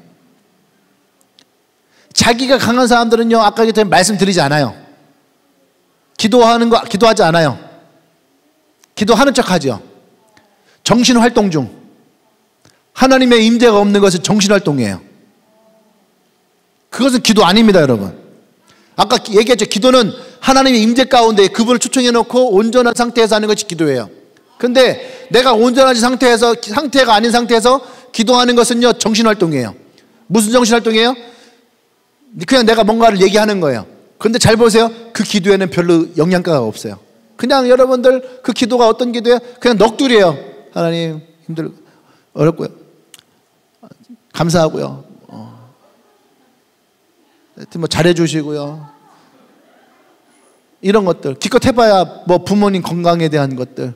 자기가 강한 사람들은요, 아까 전에 말씀드리지 않아요. 기도하지 않아요. 기도하는 척 하죠. 정신활동 중. 하나님의 임재가 없는 것은 정신활동이에요. 그것은 기도 아닙니다, 여러분. 아까 얘기했죠. 기도는 하나님의 임재 가운데 그분을 초청해 놓고 온전한 상태에서 하는 것이 기도예요. 근데 내가 온전하지 상태가 아닌 상태에서 기도하는 것은요, 정신활동이에요. 무슨 정신활동이에요? 그냥 내가 뭔가를 얘기하는 거예요. 그런데 잘 보세요. 그 기도에는 별로 영양가가 없어요. 그냥 여러분들 그 기도가 어떤 기도예요? 그냥 넋두리예요. 하나님 어렵고요. 감사하고요. 하여튼 뭐 잘해주시고요. 이런 것들 기껏 해봐야 뭐 부모님 건강에 대한 것들,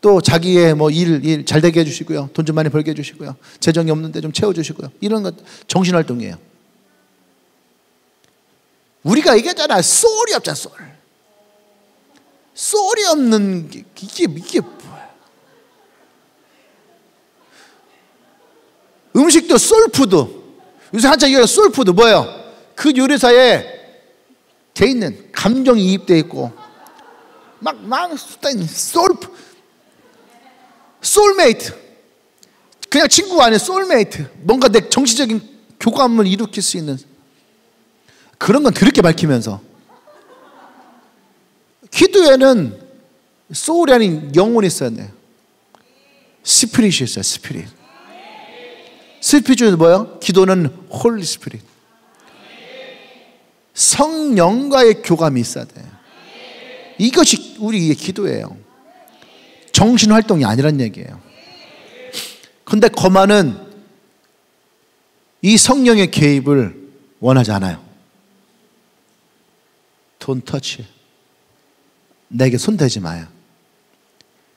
또 자기의 뭐 일 잘 되게 해주시고요. 돈 좀 많이 벌게 해주시고요. 재정이 없는데 좀 채워주시고요. 이런 것 정신활동이에요. 우리가 얘기하잖아. 소울이 없잖아. 소울이 없는 게 이게 뭐야? 음식도 소울푸드. 요새 한참 얘기하는 소울푸드 뭐예요? 그 요리사에 돼 있는 감정이 이입돼 있고 막 소울메이트. 그냥 친구가 아니라 소울메이트. 뭔가 내 정신적인 교감을 일으킬 수 있는 그런 건 드럽게 밝히면서, 기도에는 소울이 아닌 영혼이 있어야 돼요. 스피릿이 있어요. 스피릿. 스피릿은 뭐예요? 기도는 홀리 스피릿. 성령과의 교감이 있어야 돼요. 이것이 우리의 기도예요. 정신활동이 아니란 얘기예요. 그런데 거만은 이 성령의 개입을 원하지 않아요. Don't touch. 내게 손대지 마요.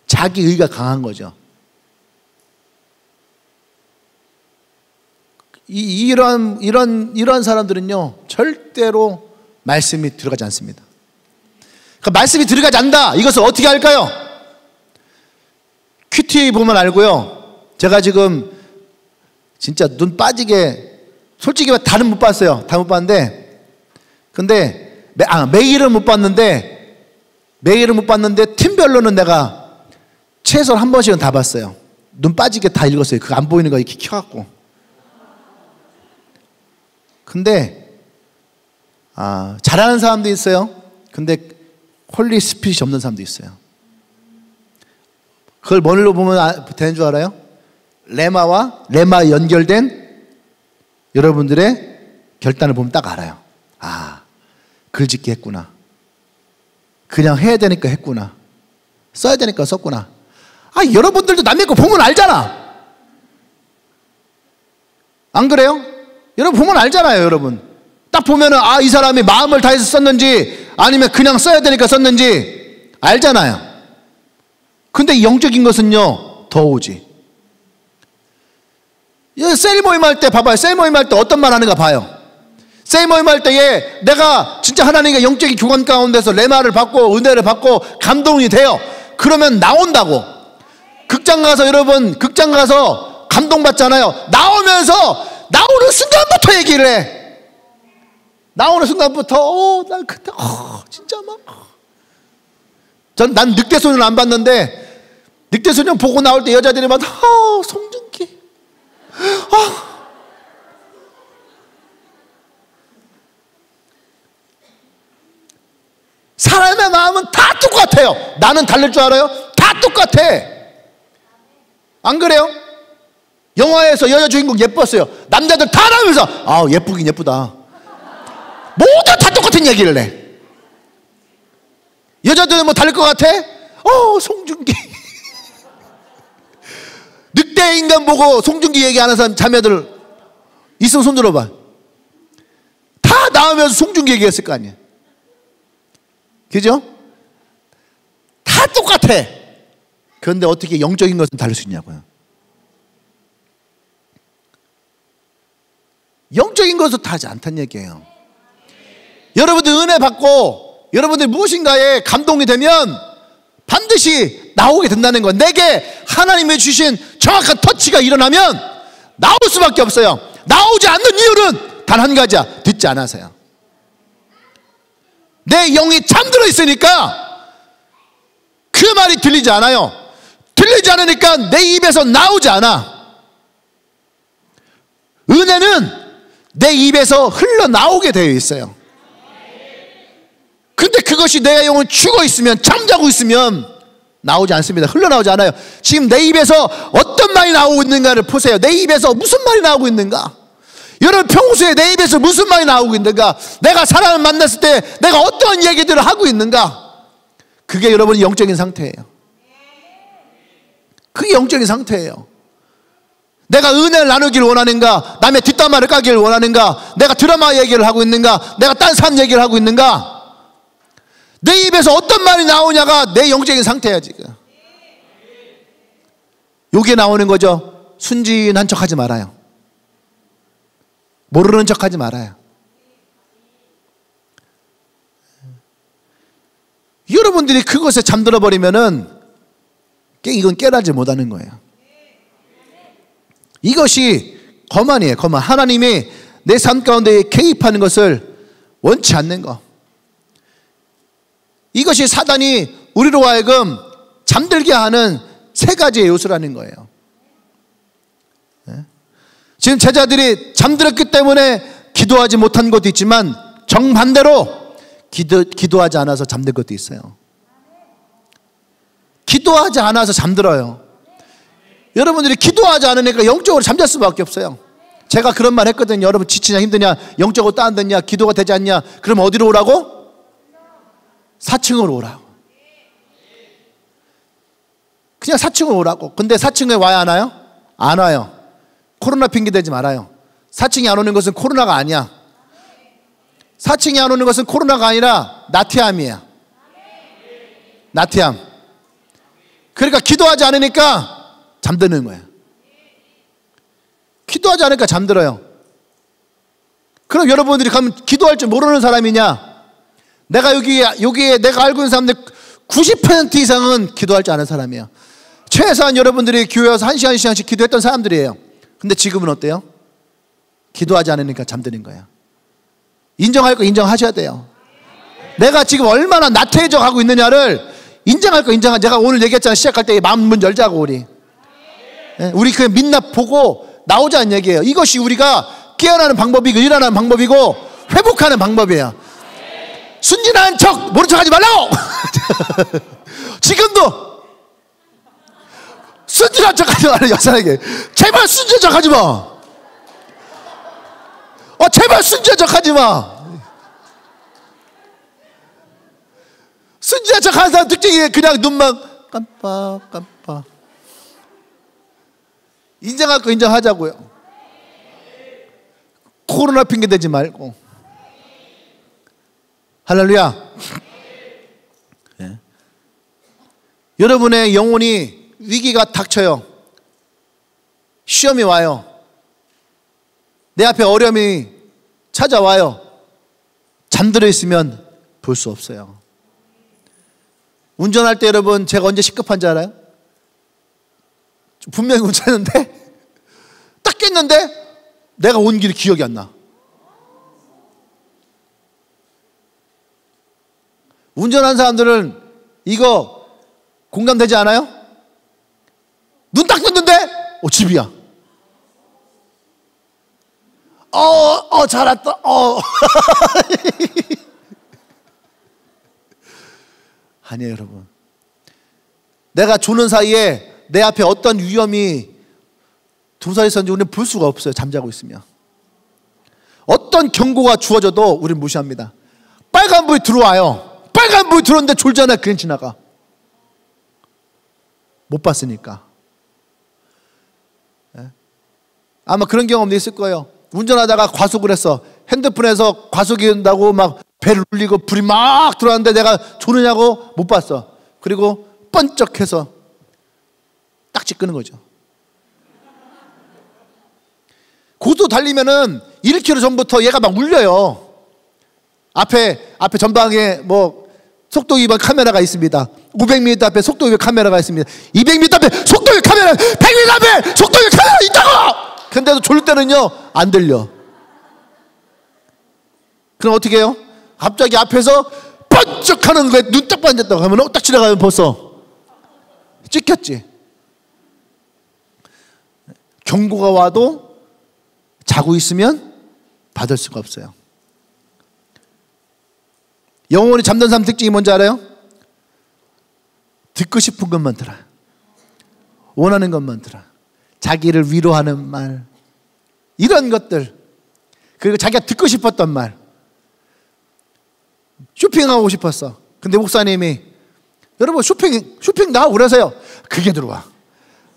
자기 의가 강한 거죠. 이런 사람들은요, 절대로 말씀이 들어가지 않습니다. 그러니까 말씀이 들어가지 않는다. 이것을 어떻게 할까요? QTA 보면 알고요. 제가 지금 진짜 눈 빠지게, 솔직히 다는 못 봤어요. 다 못 봤는데, 근데 매일은 못 봤는데 팀별로는 내가 최소 한 번씩은 다 봤어요. 눈 빠지게 다 읽었어요. 그거 안 보이는 거 이렇게 켜갖고. 근데 잘하는 사람도 있어요. 근데 홀리 스피릿이 없는 사람도 있어요. 그걸 뭘로 보면 되는 줄 알아요? 레마 연결된 여러분들의 결단을 보면 딱 알아요. 글짓기 했구나. 그냥 해야 되니까 했구나. 써야 되니까 썼구나. 여러분들도 남의 거 보면 알잖아. 안 그래요? 여러분 보면 알잖아요. 여러분 딱 보면은 이 사람이 마음을 다해서 썼는지 아니면 그냥 써야 되니까 썼는지 알잖아요. 근데 영적인 것은요 더 오지. 셀 모임 할 때 봐봐요. 셀 모임 할 때 어떤 말 하는가 봐요. 셀 모임 할 때에 내가 진짜 하나님과 영적인 교감 가운데서 레마를 받고 은혜를 받고 감동이 돼요. 그러면 나온다고. 극장 가서 감동받잖아요. 나오는 순간부터 얘기를 해. 나오는 순간부터 난 그때 진짜 난 늑대소년 안 봤는데 늑대소년 보고 나올 때 여자들이 막 송중기 사람의 마음은 다 똑같아요. 나는 다를 줄 알아요? 다 똑같아. 안 그래요? 영화에서 여자 주인공 예뻤어요. 남자들 다 나오면서 예쁘긴 예쁘다. 모두 다 똑같은 얘기를 해. 여자들은 뭐 다를 것 같아? 송중기. 늑대 인간 보고 송중기 얘기하는 사람 자매들 있으면 손 들어봐. 다 나오면서 송중기 얘기했을 거 아니야. 그죠? 다 똑같아. 그런데 어떻게 영적인 것은 다를 수 있냐고요. 영적인 것은 다르지 않다는 얘기예요. 여러분들 은혜 받고 여러분들 무엇인가에 감동이 되면 반드시 나오게 된다는 거. 내게 하나님이 주신 정확한 터치가 일어나면 나올 수밖에 없어요. 나오지 않는 이유는 단 한 가지야. 듣지 않아서요. 내 영이 잠들어 있으니까 그 말이 들리지 않아요. 들리지 않으니까 내 입에서 나오지 않아. 은혜는 내 입에서 흘러나오게 되어 있어요. 근데 그것이 내 영은 죽어 있으면, 잠자고 있으면 나오지 않습니다. 흘러나오지 않아요. 지금 내 입에서 어떤 말이 나오고 있는가를 보세요. 내 입에서 무슨 말이 나오고 있는가? 여러분 평소에 내 입에서 무슨 말이 나오고 있는가? 내가 사람을 만났을 때 내가 어떤 얘기들을 하고 있는가? 그게 여러분의 영적인 상태예요. 그게 영적인 상태예요. 내가 은혜를 나누기를 원하는가? 남의 뒷담화를 까기를 원하는가? 내가 드라마 얘기를 하고 있는가? 내가 딴 사람 얘기를 하고 있는가? 내 입에서 어떤 말이 나오냐가 내 영적인 상태야 지금. 요게 나오는 거죠. 순진한 척하지 말아요. 모르는 척하지 말아요. 여러분들이 그것에 잠들어 버리면은 이건 깨달지 못하는 거예요. 이것이 거만이에요. 거만. 하나님이 내 삶 가운데 개입하는 것을 원치 않는 거. 이것이 사단이 우리로 하여금 잠들게 하는 세 가지의 요소라는 거예요. 지금 제자들이 잠들었기 때문에 기도하지 못한 것도 있지만 정반대로 기도하지 않아서 잠들 것도 있어요. 기도하지 않아서 잠들어요. 여러분들이 기도하지 않으니까 영적으로 잠잘 수밖에 없어요. 제가 그런 말 했거든요. 여러분 지치냐 힘드냐 영적으로 다운됐냐 기도가 되지 않냐 그럼 어디로 오라고? 4층으로 오라고. 그냥 4층으로 오라고. 근데 4층에 와야 하나요? 안 와요. 코로나 핑계 대지 말아요. 4층에 안 오는 것은 코로나가 아니야. 4층에 안 오는 것은 코로나가 아니라 나태함이야. 나태함. 그러니까 기도하지 않으니까 잠드는 거야. 기도하지 않으니까 잠들어요. 그럼 여러분들이 가면 기도할 줄 모르는 사람이냐? 내가 여기에 내가 알고 있는 사람들 90% 이상은 기도할 줄 아는 사람이에요. 최소한 여러분들이 교회 와서 1시간씩 기도했던 사람들이에요. 근데 지금은 어때요? 기도하지 않으니까 잠드는 거예요. 인정할 거 인정하셔야 돼요. 내가 지금 얼마나 나태해져 가고 있느냐를 인정할 거 인정하자. 제가 오늘 얘기했잖아요. 시작할 때 마음 문 열자고 우리 그냥 민낯 보고 나오자는 얘기예요. 이것이 우리가 깨어나는 방법이고 일어나는 방법이고 회복하는 방법이에요. 순진한 척 모른 척 하지 말라고. 지금도 순진한 척 하지 말라고. 여사에게 제발 순진한 척 하지 마. 제발 순진한 척 하지 마. 순진한 척 하는 사람 특징이 그냥 눈만 깜빡깜빡. 인정할 거 인정하자고요. 코로나 핑계 대지 말고. 할렐루야. 네. 여러분의 영혼이 위기가 닥쳐요. 시험이 와요. 내 앞에 어려움이 찾아와요. 잠들어 있으면 볼 수 없어요. 운전할 때 여러분 제가 언제 시급한지 알아요? 분명히 운전했는데 딱 깼는데 내가 온 길이 기억이 안 나. 운전하는 사람들은 이거 공감되지 않아요? 눈 딱 떴는데 집이야. 잘 왔다. 아니에요, 여러분. 내가 조는 사이에 내 앞에 어떤 위험이 도사에 있었는지 우리는 볼 수가 없어요. 잠자고 있으면. 어떤 경고가 주어져도 우리는 무시합니다. 빨간불이 들어와요. 빨간불이 들어오는데 졸잖아요. 그냥 지나가. 못 봤으니까. 아마 그런 경험도 있을 거예요. 운전하다가 과속을 했어. 핸드폰에서 과속이 된다고 막 배를 울리고 불이 막 들어왔는데 내가 조느냐고 못 봤어. 그리고 번쩍해서 딱지 끄는 거죠. 고도 달리면은 1km 전부터 얘가 막 울려요. 앞에 전방에 뭐 속도 위반 카메라가 있습니다. 500m 앞에 속도 위반 카메라가 있습니다. 200m 앞에 속도 위반 카메라, 100m 앞에 속도 위반 카메라 있다고! 근데도 졸 때는요 안 들려. 그럼 어떻게 해요? 갑자기 앞에서 번쩍하는 거에 눈 딱 반졌다고 하면 딱 지나가면 벌써 찍혔지. 경고가 와도 자고 있으면 받을 수가 없어요. 영원히 잠든 사람 특징이 뭔지 알아요? 듣고 싶은 것만 들어요. 원하는 것만 들어요. 자기를 위로하는 말, 이런 것들, 그리고 자기가 듣고 싶었던 말. 쇼핑하고 싶었어. 근데 목사님이 여러분 쇼핑 나가고 그러세요. 그게 들어와.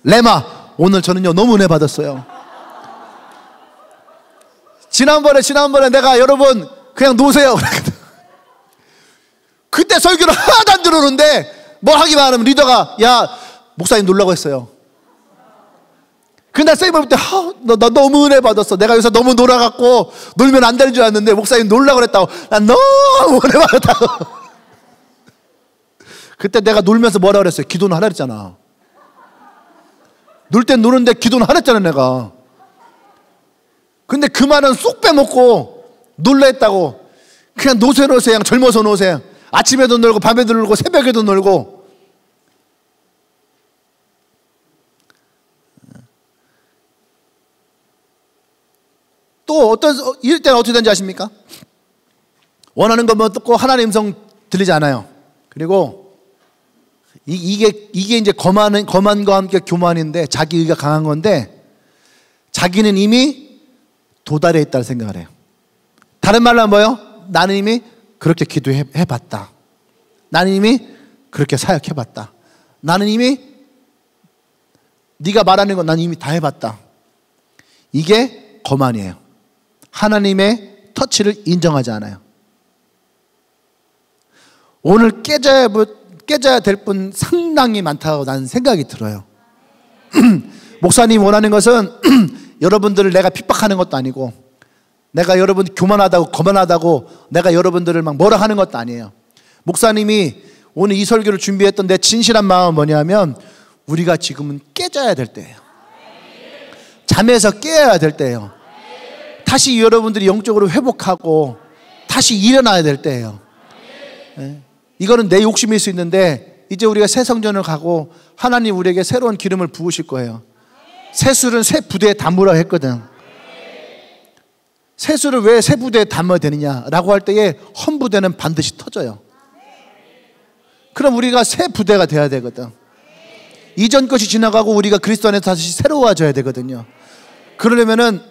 레마 오늘 저는요 너무 은혜 받았어요. 지난번에 내가 여러분 그냥 노세요. 그때 설교를 하나도 안 들어오는데 뭐 하기만 하면 리더가 야 목사님 놀라고 했어요. 그날 세이버 볼 때 나 너무 은혜 받았어. 내가 여기서 너무 놀아갖고 놀면 안 되는 줄 알았는데 목사님 놀라고 그랬다고. 난 너무 은혜 받았다고. 그때 내가 놀면서 뭐라 그랬어요? 기도는 하라 그랬잖아. 놀 땐 노는데 기도는 하라 했잖아 내가. 근데 그 말은 쏙 빼먹고 놀라 했다고. 그냥 노세 그냥 젊어서 노세. 아침에도 놀고 밤에도 놀고 새벽에도 놀고. 또 이럴 때는 어떻게 되는지 아십니까? 원하는 것만 듣고 하나님 음성 들리지 않아요. 그리고 이게 이제 거만과 함께 교만인데 자기 의가 강한 건데 자기는 이미 도달해 있다는 생각을 해요. 다른 말로 하면 뭐예요? 나는 이미 그렇게 기도해봤다. 나는 이미 그렇게 사역해봤다. 나는 이미 네가 말하는 건 난 이미 다 해봤다. 이게 거만이에요. 하나님의 터치를 인정하지 않아요. 오늘 깨져야 될 분 상당히 많다고 나는 생각이 들어요. 목사님 원하는 것은 여러분들을 내가 핍박하는 것도 아니고 내가 여러분 교만하다고 거만하다고 내가 여러분들을 막 뭐라 하는 것도 아니에요. 목사님이 오늘 이 설교를 준비했던 내 진실한 마음은 뭐냐면 우리가 지금은 깨져야 될 때예요. 잠에서 깨어야 될 때예요. 다시 여러분들이 영적으로 회복하고 다시 일어나야 될 때예요. 이거는 내 욕심일 수 있는데 이제 우리가 새 성전을 가고 하나님 우리에게 새로운 기름을 부으실 거예요. 새술은 새 부대에 담으라 했거든. 새술을 왜 새 부대에 담아야 되느냐라고 할 때에 헌 부대는 반드시 터져요. 그럼 우리가 새 부대가 돼야 되거든. 이전 것이 지나가고 우리가 그리스도 안에서 다시 새로워져야 되거든요. 그러려면은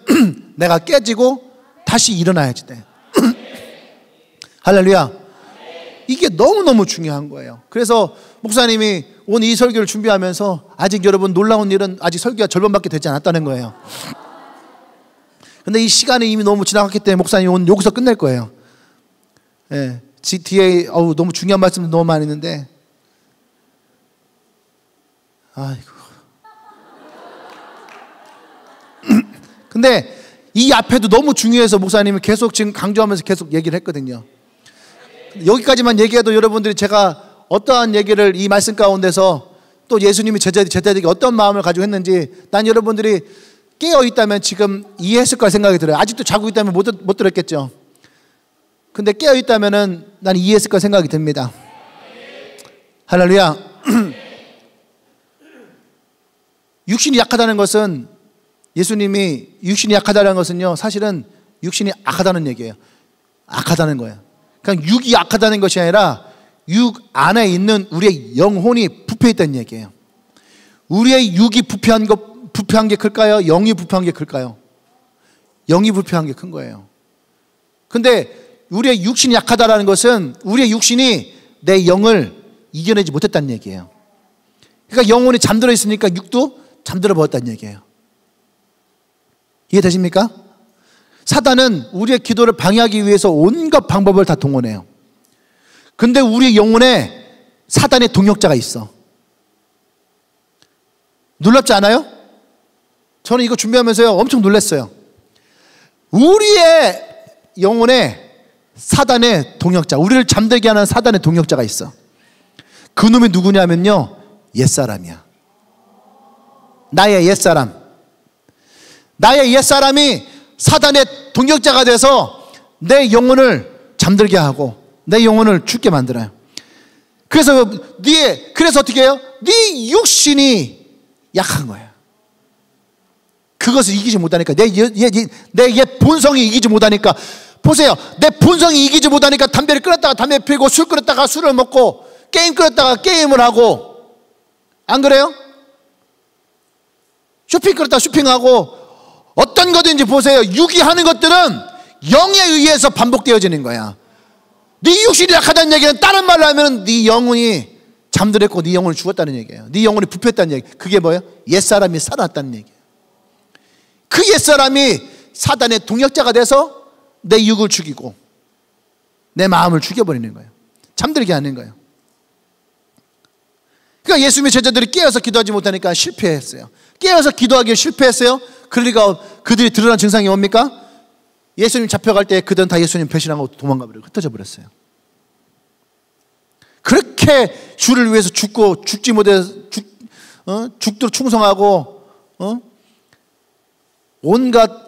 내가 깨지고 다시 일어나야지 돼. 할렐루야. 이게 너무너무 중요한 거예요. 그래서 목사님이 오늘 이 설교를 준비하면서 아직 여러분 놀라운 일은 아직 설교가 절반밖에 되지 않았다는 거예요. 근데 이 시간이 이미 너무 지나갔기 때문에 목사님이 오늘 여기서 끝낼 거예요. 예. 뒤에 너무 중요한 말씀도 너무 많이 있는데 아이고. 근데 이 앞에도 너무 중요해서 목사님이 계속 지금 강조하면서 계속 얘기를 했거든요. 여기까지만 얘기해도 여러분들이 제가 어떠한 얘기를 이 말씀 가운데서 또 예수님이 제자들에게 어떤 마음을 가지고 했는지 난 여러분들이 깨어있다면 지금 이해했을 거라 생각이 들어요. 아직도 자고 있다면 못 들었겠죠. 근데 깨어있다면 난 이해했을 거라 생각이 듭니다. 할렐루야. 육신이 약하다는 것은 예수님이 육신이 약하다는 것은요 사실은 육신이 악하다는 얘기예요. 악하다는 거예요. 그냥 육이 약하다는 것이 아니라 육 안에 있는 우리의 영혼이 부패 있다는 얘기예요. 우리의 육이 부패한 게 클까요? 영이 부패한 게 클까요? 영이 부패한 게 큰 거예요. 근데 우리의 육신이 약하다는 것은 우리의 육신이 내 영을 이겨내지 못했다는 얘기예요. 그러니까 영혼이 잠들어 있으니까 육도 잠들어 버렸다는 얘기예요. 이해되십니까? 사단은 우리의 기도를 방해하기 위해서 온갖 방법을 다 동원해요. 근데 우리 영혼에 사단의 동역자가 있어. 놀랍지 않아요? 저는 이거 준비하면서요 엄청 놀랐어요. 우리의 영혼에 사단의 동역자, 우리를 잠들게 하는 사단의 동역자가 있어. 그 놈이 누구냐면요 옛사람이야. 나의 옛사람. 나의 옛사람이 사단의 동역자가 돼서 내 영혼을 잠들게 하고 내 영혼을 죽게 만들어요. 그래서 어떻게 해요? 네 육신이 약한 거예요. 그것을 이기지 못하니까 내 옛 본성이 이기지 못하니까 보세요. 내 본성이 이기지 못하니까 담배를 끊었다가 담배 피우고 술 끊었다가 술을 먹고 게임 끊었다가 게임을 하고 안 그래요? 쇼핑 끊었다가 쇼핑하고 어떤 거든지 보세요. 육이 하는 것들은 영에 의해서 반복되어지는 거야. 네 육신이 약하다는 얘기는 다른 말로 하면 네 영혼이 잠들었고 네 영혼이 죽었다는 얘기예요. 네 영혼이 부패했다는 얘기. 그게 뭐예요? 옛사람이 살아났다는 얘기예요. 그 옛사람이 사단의 동역자가 돼서 내 육을 죽이고 내 마음을 죽여버리는 거예요. 잠들게 하는 거예요. 그러니까 예수님의 제자들이 깨어서 기도하지 못하니까 실패했어요. 깨어서 기도하기에 실패했어요. 그러니까 그들이 드러난 증상이 뭡니까? 예수님 잡혀갈 때 그들은 다 예수님 배신하고 도망가 버리고 흩어져 버렸어요. 그렇게 주를 위해서 죽지 못해 죽도록 충성하고 온갖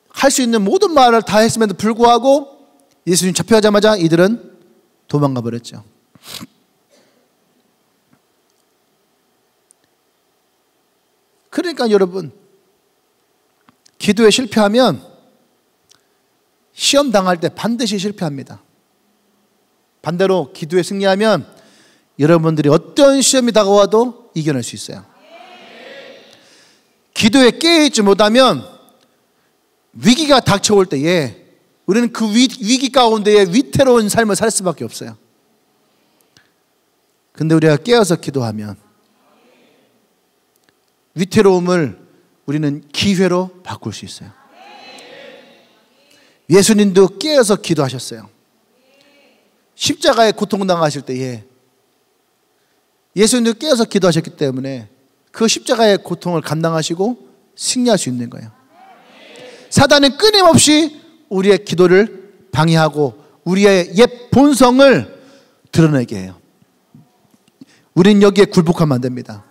할 수 있는 모든 말을 다 했음에도 불구하고 예수님 잡혀가자마자 이들은 도망가 버렸죠. 그러니까 여러분 기도에 실패하면 시험 당할 때 반드시 실패합니다. 반대로 기도에 승리하면 여러분들이 어떤 시험이 다가와도 이겨낼 수 있어요. 기도에 깨어있지 못하면 위기가 닥쳐올 때에 우리는 그 위기 가운데에 위태로운 삶을 살 수밖에 없어요. 근데 우리가 깨어서 기도하면 위태로움을 우리는 기회로 바꿀 수 있어요. 예수님도 깨어서 기도하셨어요. 십자가에 고통당하실 때에 예수님도 깨어서 기도하셨기 때문에 그 십자가의 고통을 감당하시고 승리할 수 있는 거예요. 사단은 끊임없이 우리의 기도를 방해하고 우리의 옛 본성을 드러내게 해요. 우리는 여기에 굴복하면 안 됩니다.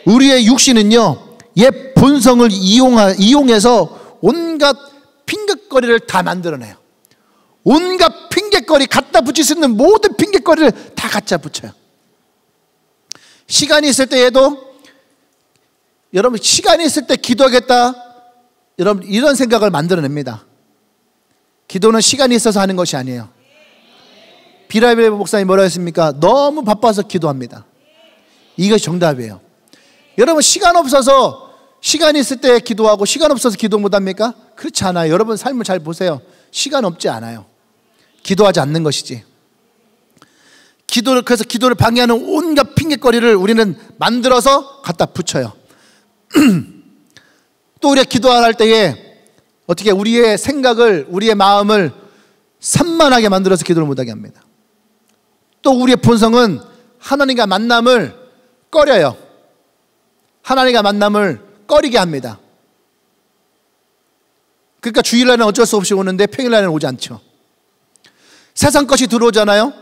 우리의 육신은요 옛 본성을 이용해서 온갖 핑곗거리를 다 만들어내요. 온갖 핑곗거리, 갖다 붙일 수 있는 모든 핑곗거리를 다 갖다 붙여요. 시간이 있을 때에도 여러분, 시간이 있을 때 기도하겠다, 여러분 이런 생각을 만들어냅니다. 기도는 시간이 있어서 하는 것이 아니에요. 비라벨 목사님 뭐라 했습니까? 너무 바빠서 기도합니다. 이것이 정답이에요. 여러분, 시간 없어서, 시간이 있을 때 기도하고 시간 없어서 기도 못합니까? 그렇지 않아요. 여러분 삶을 잘 보세요. 시간 없지 않아요. 기도하지 않는 것이지. 그래서 기도를 방해하는 온갖 핑계거리를 우리는 만들어서 갖다 붙여요. 또 우리가 기도할 때에 어떻게 우리의 생각을, 우리의 마음을 산만하게 만들어서 기도를 못하게 합니다. 또 우리의 본성은 하나님과 만남을 꺼려요. 하나님과 만남을 꺼리게 합니다. 그러니까 주일날은 어쩔 수 없이 오는데 평일날은 오지 않죠. 세상 것이 들어오잖아요.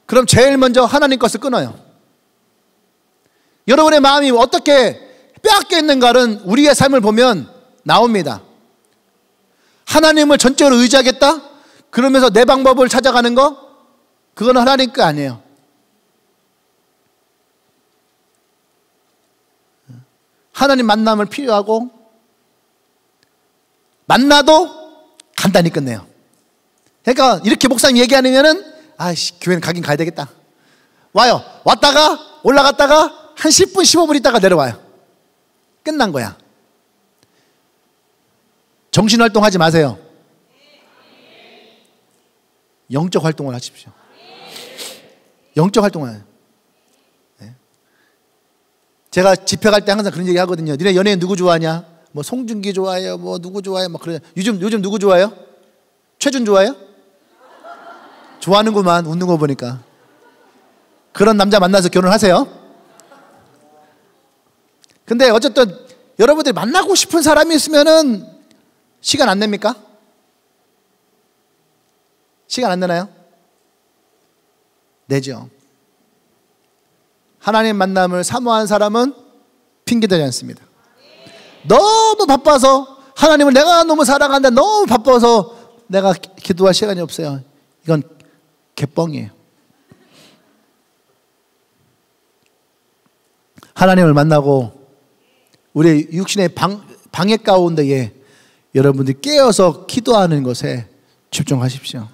그럼 제일 먼저 하나님 것을 끊어요. 여러분의 마음이 어떻게 빼앗겨 있는가는 우리의 삶을 보면 나옵니다. 하나님을 전적으로 의지하겠다? 그러면서 내 방법을 찾아가는 거? 그건 하나님 거 아니에요. 하나님 만남을 필요하고, 만나도 간단히 끝내요. 그러니까 이렇게 목사님 얘기하면은 아이씨, 교회는 가긴 가야 되겠다. 와요. 왔다가 올라갔다가 한 10분 15분 있다가 내려와요. 끝난 거야. 정신활동 하지 마세요. 영적 활동을 하십시오. 영적 활동을 해요. 네. 제가 집회 갈 때 항상 그런 얘기 하거든요. 니네 연예인 누구 좋아하냐? 뭐 송중기 좋아해요, 뭐 누구 좋아해요, 막 그래. 요즘 누구 좋아해요? 최준 좋아해요? 좋아하는구만, 웃는 거 보니까. 그런 남자 만나서 결혼하세요. 근데 어쨌든 여러분들이 만나고 싶은 사람이 있으면은 시간 안 냅니까? 시간 안 내나요? 내죠. 하나님 만남을 사모한 사람은 핑계대지 않습니다. 너무 바빠서, 하나님을 내가 너무 사랑하는데 너무 바빠서 내가 기도할 시간이 없어요. 이건 개뻥이에요. 하나님을 만나고 우리 육신의 방해 가운데에 여러분들이 깨어서 기도하는 것에 집중하십시오.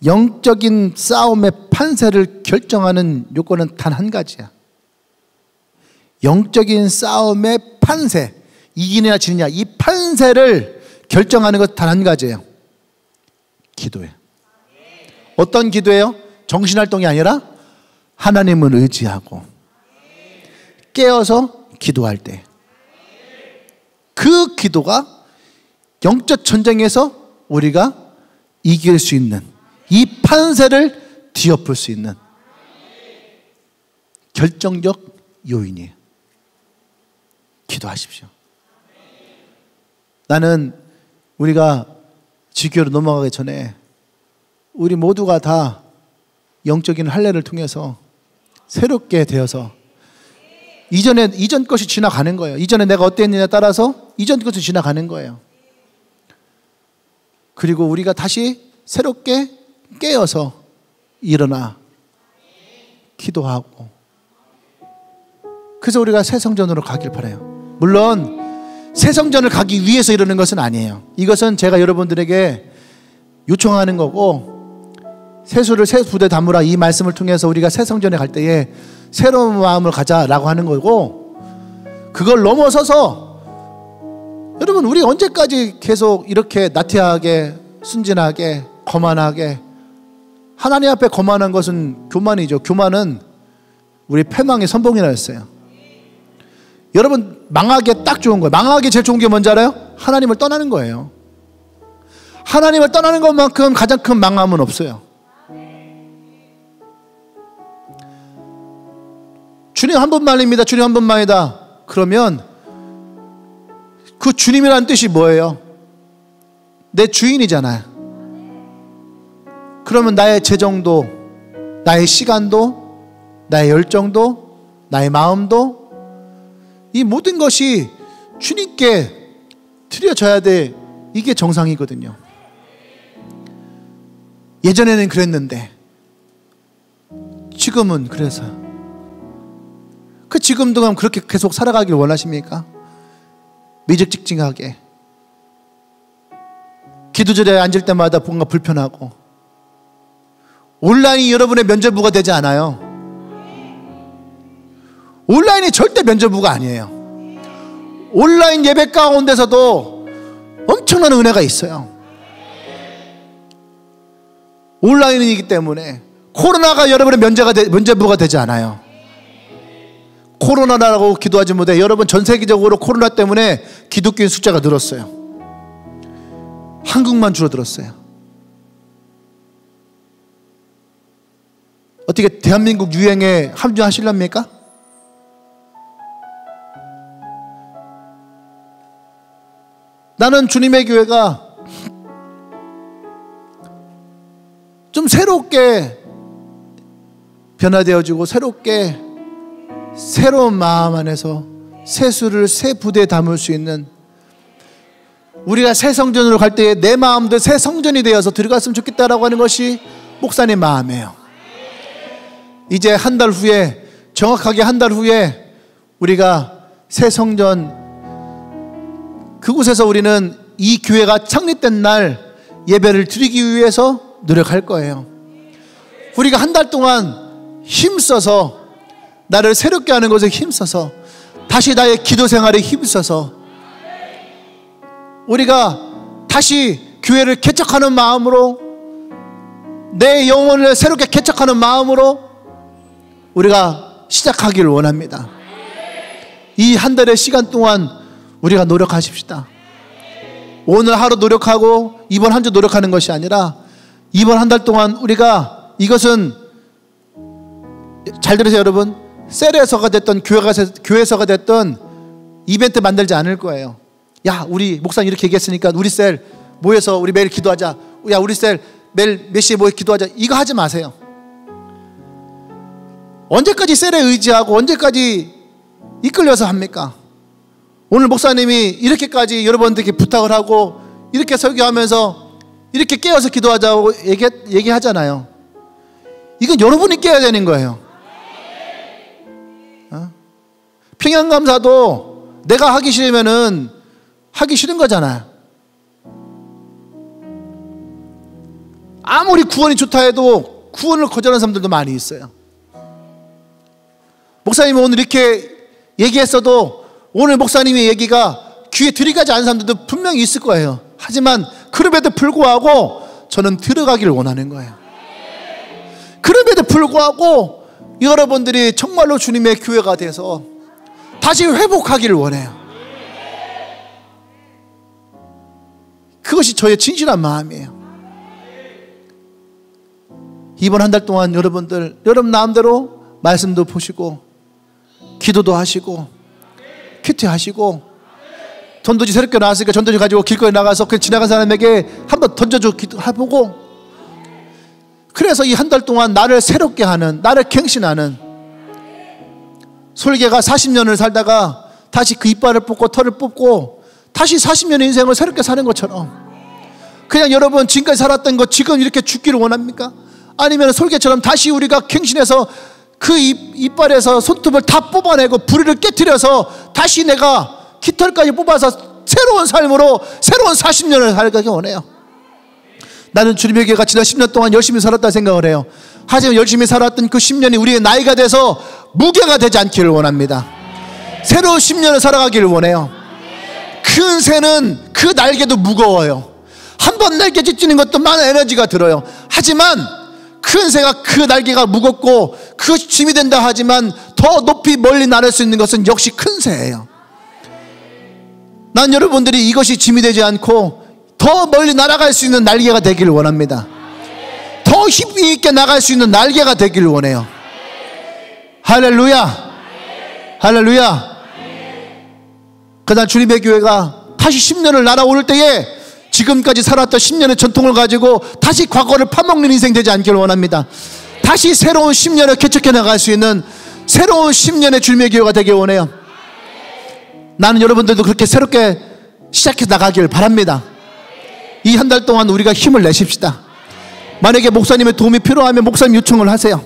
영적인 싸움의 판세를 결정하는 요건은 단 한 가지야. 영적인 싸움의 판세, 이기느냐 지느냐, 이 판세를 결정하는 것 단 한 가지예요. 기도예요. 어떤 기도예요? 정신활동이 아니라 하나님을 의지하고 깨어서 기도할 때, 그 기도가 영적 전쟁에서 우리가 이길 수 있는, 이 판세를 뒤엎을 수 있는 결정적 요인이에요. 기도하십시오. 나는 우리가 지교로 넘어가기 전에 우리 모두가 다 영적인 할례를 통해서 새롭게 되어서 이전 것이 지나가는 거예요. 이전에 내가 어땠느냐에 따라서 이전 것이 지나가는 거예요. 그리고 우리가 다시 새롭게 깨어서 일어나 기도하고, 그래서 우리가 새 성전으로 가길 바라요. 물론 새 성전을 가기 위해서 이러는 것은 아니에요. 이것은 제가 여러분들에게 요청하는 거고, 세수를 새 부대 담으라, 이 말씀을 통해서 우리가 새 성전에 갈 때에 새로운 마음을 가자라고 하는 거고, 그걸 넘어서서 여러분, 우리 언제까지 계속 이렇게 나태하게, 순진하게, 거만하게, 하나님 앞에 거만한 것은 교만이죠. 교만은 우리 패망의 선봉이라 했어요. 여러분, 망하기에 딱 좋은 거예요. 망하기 제일 좋은 게 뭔지 알아요? 하나님을 떠나는 거예요. 하나님을 떠나는 것만큼 가장 큰 망함은 없어요. 주님 한 분만입니다. 주님 한 분만이다. 그러면 그 주님이라는 뜻이 뭐예요? 내 주인이잖아요. 그러면 나의 재정도, 나의 시간도, 나의 열정도, 나의 마음도 이 모든 것이 주님께 드려져야 돼. 이게 정상이거든요. 예전에는 그랬는데 지금은 그래서 그 지금 동안 그렇게 계속 살아가길 원하십니까? 미적직직하게 기도자리에 앉을 때마다 뭔가 불편하고 온라인이 여러분의 면죄부가 되지 않아요. 온라인이 절대 면죄부가 아니에요. 온라인 예배 가운데서도 엄청난 은혜가 있어요. 온라인이기 때문에 코로나가 여러분의 면죄부가 되지 않아요. 코로나라고 기도하지 못해. 여러분 전 세계적으로 코로나 때문에 기독교인 숫자가 늘었어요. 한국만 줄어들었어요. 어떻게 대한민국 유행에 합류하실랍니까? 나는 주님의 교회가 좀 새롭게 변화되어지고 새롭게 새로운 마음 안에서 새수를 새 부대에 담을 수 있는, 우리가 새 성전으로 갈 때에 내 마음도 새 성전이 되어서 들어갔으면 좋겠다라고 하는 것이 목사님 마음이에요. 이제 한 달 후에, 정확하게 한 달 후에 우리가 새 성전, 그곳에서 우리는 이 교회가 창립된 날 예배를 드리기 위해서 노력할 거예요. 우리가 한 달 동안 힘써서, 나를 새롭게 하는 것에 힘써서, 다시 나의 기도 생활에 힘써서 우리가 다시 교회를 개척하는 마음으로, 내 영혼을 새롭게 개척하는 마음으로 우리가 시작하기를 원합니다. 이 한 달의 시간 동안 우리가 노력하십시다. 오늘 하루 노력하고 이번 한 주 노력하는 것이 아니라 이번 한 달 동안 우리가, 이것은 잘 들으세요 여러분, 셀에서가 됐던 교회에서가 됐던 이벤트 만들지 않을 거예요. 야, 우리 목사님 이렇게 얘기했으니까 우리 셀 모여서 우리 매일 기도하자. 야, 우리 셀 매일 몇 시에 모여 기도하자. 이거 하지 마세요. 언제까지 셀에 의지하고 언제까지 이끌려서 합니까? 오늘 목사님이 이렇게까지 여러분들께 부탁을 하고 이렇게 설교하면서 이렇게 깨어서 기도하자고 얘기하잖아요. 이건 여러분이 깨어야 되는 거예요. 평양감사도 내가 하기 싫으면은 하기 싫은 거잖아요. 아무리 구원이 좋다 해도 구원을 거절하는 사람들도 많이 있어요. 목사님이 오늘 이렇게 얘기했어도 오늘 목사님의 얘기가 귀에 들이가지 않은 사람들도 분명히 있을 거예요. 하지만 그럼에도 불구하고 저는 들어가기를 원하는 거예요. 그럼에도 불구하고 여러분들이 정말로 주님의 교회가 돼서 다시 회복하기를 원해요. 그것이 저의 진실한 마음이에요. 이번 한 달 동안 여러분 마음대로 말씀도 보시고 기도도 하시고 큐티하시고, 전도지 새롭게 나왔으니까 전도지 가지고 길거리 나가서 그 지나간 사람에게 한번 던져줘 기도해보고, 그래서 이 한 달 동안 나를 새롭게 하는, 나를 갱신하는, 솔개가 40년을 살다가 다시 그 이빨을 뽑고 털을 뽑고 다시 40년의 인생을 새롭게 사는 것처럼, 그냥 여러분 지금까지 살았던 것 지금 이렇게 죽기를 원합니까? 아니면 솔개처럼 다시 우리가 갱신해서 그 이빨에서 손톱을 다 뽑아내고 부리를 깨트려서 다시 내가 깃털까지 뽑아서 새로운 삶으로 새로운 40년을 살기 원해요. 나는 주님의 교회가 지난 10년 동안 열심히 살았다 생각을 해요. 하지만 열심히 살았던 그 10년이 우리의 나이가 돼서 무게가 되지 않기를 원합니다. 새로운 10년을 살아가기를 원해요. 큰 새는 그 날개도 무거워요. 한 번 날개 찢는 것도 많은 에너지가 들어요. 하지만 큰 새가 그 날개가 무겁고 그것이 짐이 된다 하지만 더 높이 멀리 날을 수 있는 것은 역시 큰 새예요. 난 여러분들이 이것이 짐이 되지 않고 더 멀리 날아갈 수 있는 날개가 되기를 원합니다. 더 힘이 있게 나갈 수 있는 날개가 되기를 원해요. 할렐루야, 할렐루야. 그날 주님의 교회가 다시 10년을 날아오를 때에 지금까지 살았던 10년의 전통을 가지고 다시 과거를 파먹는 인생 되지 않기를 원합니다. 다시 새로운 10년을 개척해 나갈 수 있는 새로운 10년의 주님의 교회가 되길 원해요. 나는 여러분들도 그렇게 새롭게 시작해 나가길 바랍니다. 이 한 달 동안 우리가 힘을 내십시다. 만약에 목사님의 도움이 필요하면 목사님 요청을 하세요.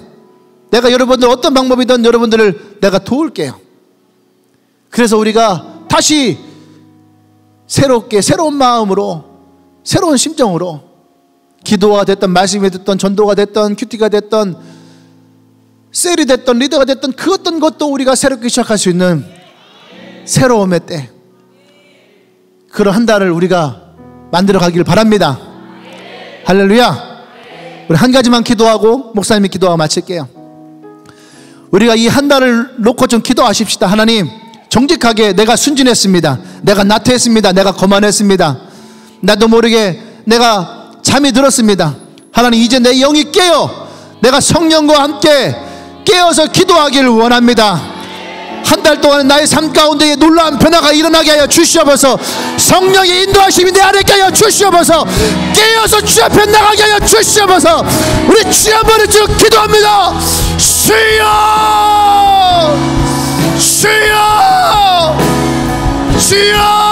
내가 여러분들 어떤 방법이든 여러분들을 내가 도울게요. 그래서 우리가 다시 새롭게 새로운 마음으로 새로운 심정으로 기도가 됐던 말씀이 됐던 전도가 됐던 큐티가 됐던 셀이 됐던 리더가 됐던 그 어떤 것도 우리가 새롭게 시작할 수 있는 새로움의 때, 그런 한 달을 우리가 만들어 가길 바랍니다. 할렐루야. 우리 한 가지만 기도하고 목사님이 기도하고 마칠게요. 우리가 이 한 달을 놓고 좀 기도하십시다. 하나님, 정직하게 내가 순진했습니다. 내가 나태했습니다. 내가 거만했습니다. 나도 모르게 내가 잠이 들었습니다. 하나님, 이제 내 영이 깨어 내가 성령과 함께 깨어서 기도하기를 원합니다. 한 달 동안 나의 삶 가운데에 놀라운 변화가 일어나게 하여 주시옵소서. 성령의 인도하심이 내 안에 깨어 주시옵소서. 깨어서 주 앞에 나가게 하여 주시옵소서. 우리 주 한번을 쭉 기도합니다. 주여, 주여, 주여.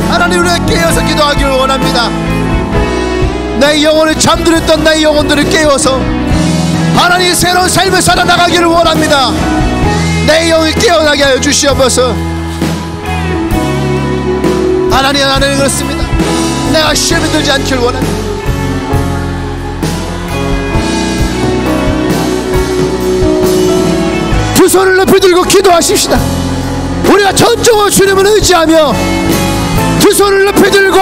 하나님, 우리가 깨어서 기도하기를 원합니다. 내 영혼을 잠들었던 내 영혼들을 깨워서 하나님 새로운 삶을 살아나가기를 원합니다. 내 영이 깨어나게 하여 주시옵소서. 하나님, 하나님 그렇습니다. 내가 시험에 들지 않기를 원합니다. 두 손을 높이 들고 기도하십시다. 우리가 전적으로 주님을 의지하며 두 손을 높이 들고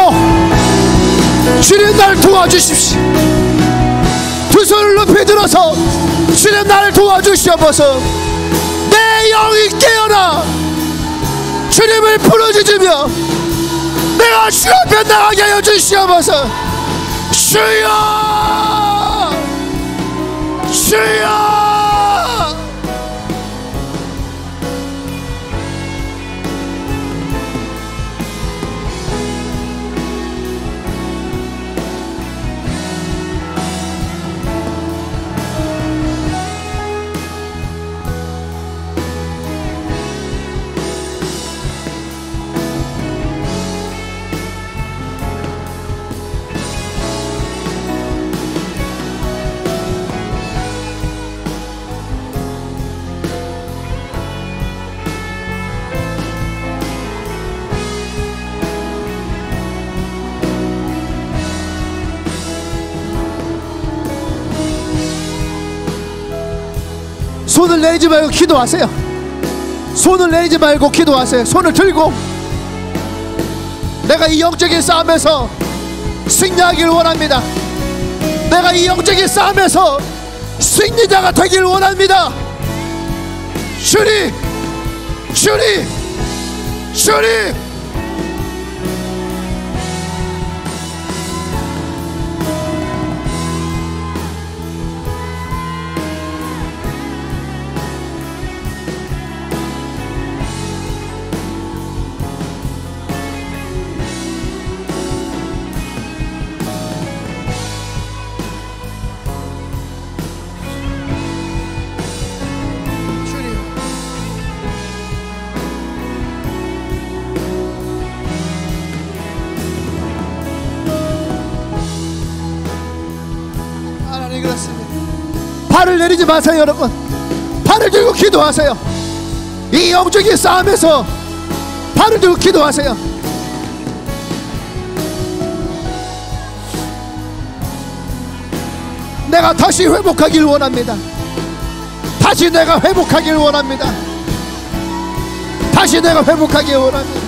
주님 나를 도와주십시오. 두 손을 높이 들어서 주님 나를 도와주시옵소서. 내 영이 깨어나 주님을 부르짖으며 내가 주 앞에 나가게 하여 주시옵소서. 주여, 주여. 손을 내리지 말고 기도하세요. 손을 내리지 말고 기도하세요. 손을 들고 내가 이 영적인 싸움에서 승리하기를 원합니다. 내가 이 영적인 싸움에서 승리자가 되기를 원합니다. 주님, 주님, 주님. 발을 내리지 마세요. 여러분, 발을 들고 기도하세요. 이 영적인 싸움에서 발을 들고 기도하세요. 내가 다시 회복하기를 원합니다. 다시 내가 회복하기를 원합니다. 다시 내가 회복하기를 원합니다.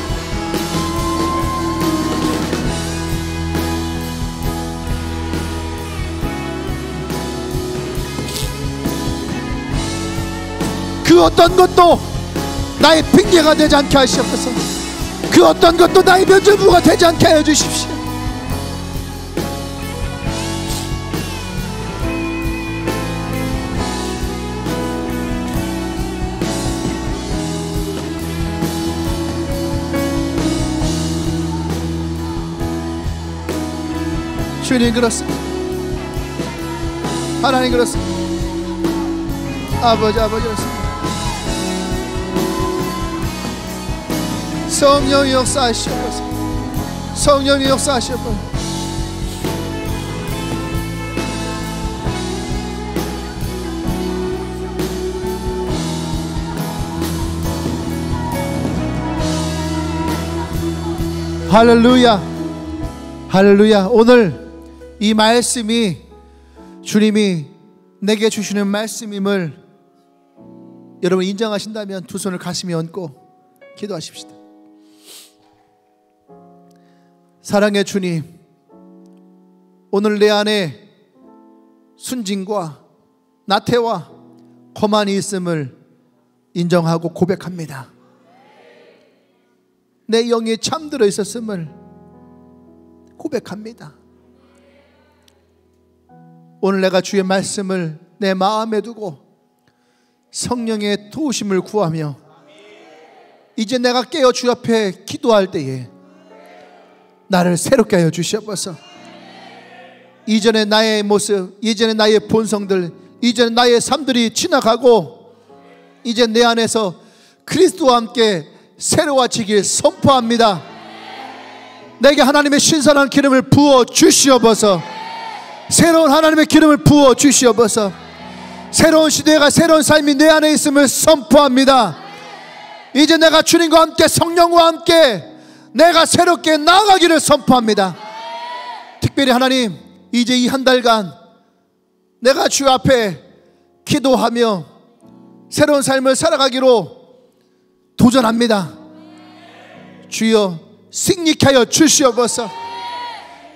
그 어떤 것도 나의 핑계가 되지 않게 하시옵소서. 그 어떤 것도 나의 면죄부가 되지 않게 해주십시오. 주님 그렇습니다. 하나님 그렇습니다. 아버지 그렇습니다. 성령이 역사하시옵소서. 성령이 역사하시옵소서. 할렐루야, 할렐루야. 오늘 이 말씀이 주님이 내게 주시는 말씀임을 여러분 인정하신다면 두 손을 가슴에 얹고 기도하십시다. 사랑의 주님, 오늘 내 안에 순진과 나태와 거만이 있음을 인정하고 고백합니다. 내 영이 잠들어 있었음을 고백합니다. 오늘 내가 주의 말씀을 내 마음에 두고 성령의 도우심을 구하며 이제 내가 깨어 주 앞에 기도할 때에 나를 새롭게 하여 주시옵소서. 이전의 나의 모습, 이전의 나의 본성들, 이전의 나의 삶들이 지나가고 이제 내 안에서 그리스도와 함께 새로워지길 선포합니다. 내게 하나님의 신선한 기름을 부어 주시옵소서. 새로운 하나님의 기름을 부어 주시옵소서. 새로운 시대가, 새로운 삶이 내 안에 있음을 선포합니다. 이제 내가 주님과 함께 성령과 함께 내가 새롭게 나아가기를 선포합니다. 특별히 하나님, 이제 이 한 달간 내가 주 앞에 기도하며 새로운 삶을 살아가기로 도전합니다. 주여 승리케 하여 주시옵소서.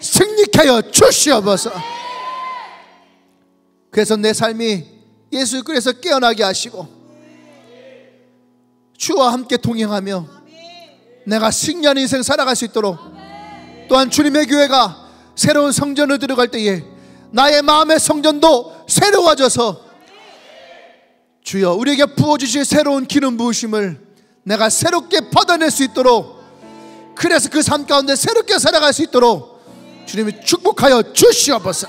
승리케 하여 주시옵소서. 그래서 내 삶이 예수 그리스도에서 깨어나게 하시고 주와 함께 동행하며 내가 승리하는 인생 살아갈 수 있도록, 또한 주님의 교회가 새로운 성전을 들어갈 때에 나의 마음의 성전도 새로워져서 주여 우리에게 부어주실 새로운 기름 부으심을 내가 새롭게 받아낼 수 있도록, 그래서 그 삶 가운데 새롭게 살아갈 수 있도록 주님이 축복하여 주시옵소서.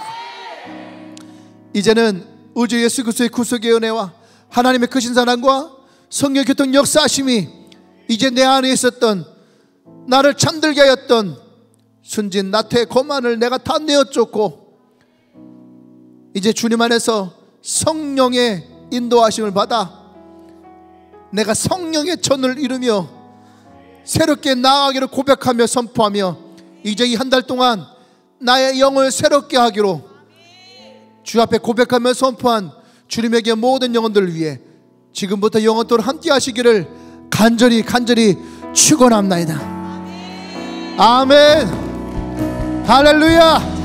이제는 우주 예수 그리스도의 구속의 은혜와 하나님의 크신 사랑과 성령 교통 역사하심이 이제 내 안에 있었던 나를 잠들게 하였던 순진 나태 거만을 내가 다 내어 쫓고 이제 주님 안에서 성령의 인도하심을 받아 내가 성령의 전을 이루며 새롭게 나아가기를 고백하며 선포하며 이제 이 한 달 동안 나의 영을 새롭게 하기로 주 앞에 고백하며 선포한 주님에게 모든 영혼들을 위해 지금부터 영원토록 함께 하시기를 간절히 축원합나이다. 아멘. 할렐루야.